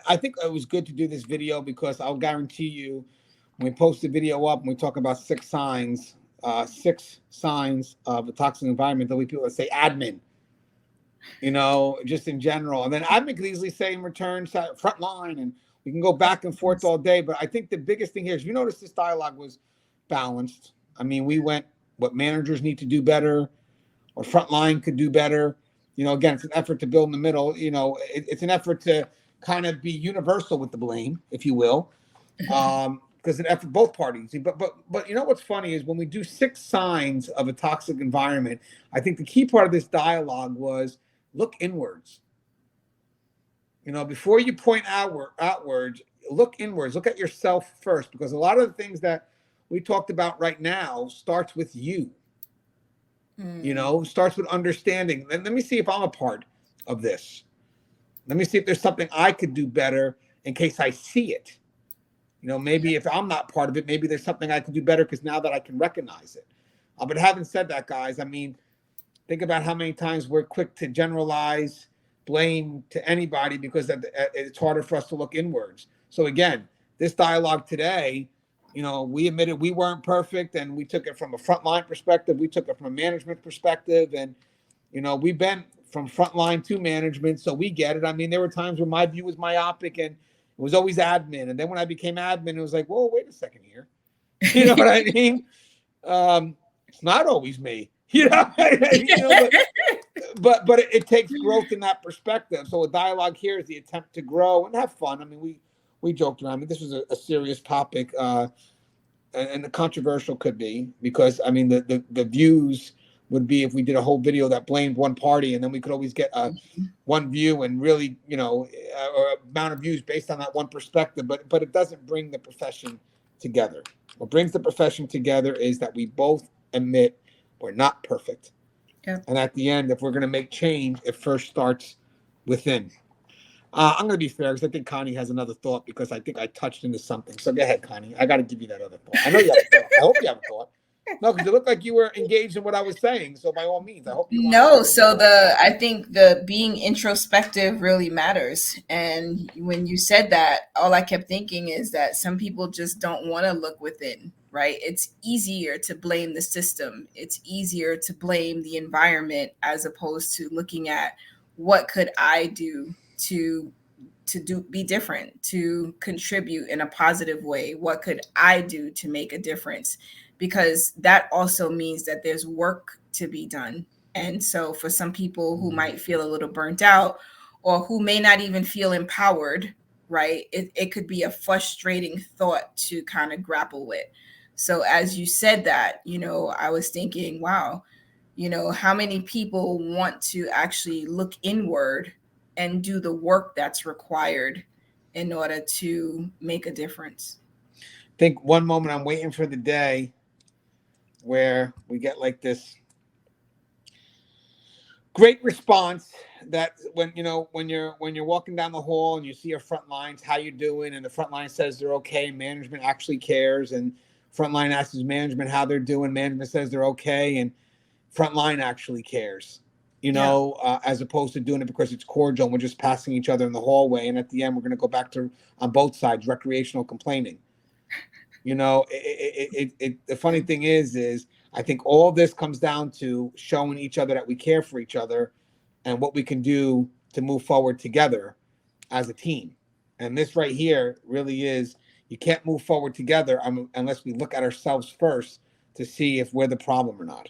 I think it was good to do this video because I'll guarantee you, when we post the video up and we talk about six signs of a toxic environment, there'll be people that say admin, just in general. And then admin could easily say in return, front line, and we can go back and forth all day. But I think the biggest thing here is, you notice this dialogue was balanced. I mean, we went what managers need to do better, or front line could do better. Again, it's an effort to build in the middle. It's an effort to kind of be universal with the blame, if you will. Because an effort, both parties. But what's funny is when we do 6 signs of a toxic environment, I think the key part of this dialogue was look inwards. Before you point outwards, look inwards. Look at yourself first, because a lot of the things that we talked about right now starts with you. Starts with understanding. Let me see if I'm a part of this. Let me see if there's something I could do better in case I see it. Maybe if I'm not part of it, maybe there's something I can do better because now that I can recognize it. But having said that, guys, I mean, think about how many times we're quick to generalize blame to anybody because it's harder for us to look inwards. So again, this dialogue today, we admitted we weren't perfect, and we took it from a frontline perspective. We took it from a management perspective, and, we've been from frontline to management, so we get it. I mean, there were times where my view was myopic and it was always admin. And then when I became admin, it was like, whoa, wait a second here. You know what I mean? It's not always me, but it takes growth in that perspective. So a dialogue here is the attempt to grow and have fun. I mean, we joked around. I mean, this was a serious topic, and the controversial could be, because I mean, the views would be if we did a whole video that blamed one party, and then we could always get one view and really, or amount of views based on that one perspective. But it doesn't bring the profession together. What brings the profession together is that we both admit we're not perfect. Yeah. And at the end, if we're going to make change, it first starts within. I'm going to be fair because I think Connie has another thought, because I think I touched into something. So go ahead, Connie. I got to give you that other thought. I know you have a thought. I hope you have a thought. No, because it looked like you were engaged in what I was saying. So by all means, I hope you. No, so I think the being introspective really matters. And when you said that, all I kept thinking is that some people just don't want to look within, right? It's easier to blame the system. It's easier to blame the environment as opposed to looking at what could I do to be different, to contribute in a positive way. What could I do to make a difference? Because that also means that there's work to be done. And so for some people who might feel a little burnt out, or who may not even feel empowered, right, it could be a frustrating thought to kind of grapple with. So as you said that, I was thinking, wow, how many people want to actually look inward and do the work that's required in order to make a difference? I think one moment I'm waiting for the day where we get like this great response that when you're walking down the hall and you see your front lines, how you doing, and the front line says they're okay, management actually cares, and front line asks management how they're doing, management says they're okay, and front line actually cares, as opposed to doing it because it's cordial and we're just passing each other in the hallway, and at the end we're going to go back to, on both sides, recreational complaining. The funny thing is I think all this comes down to showing each other that we care for each other and what we can do to move forward together as a team. And this right here really is, you can't move forward together unless we look at ourselves first to see if we're the problem or not.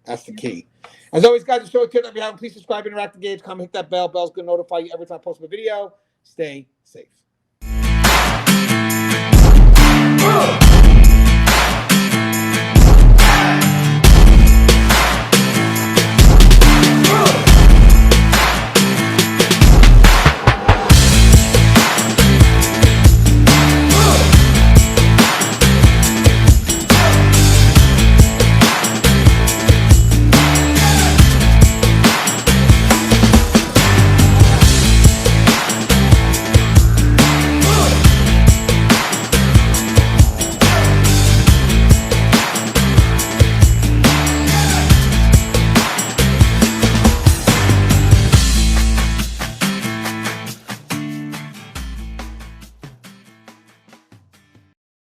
That's the key. As always, guys, the show is if you haven't, please subscribe, interact, engage, comment, hit that bell. Bell's going to notify you every time I post a video. Stay safe.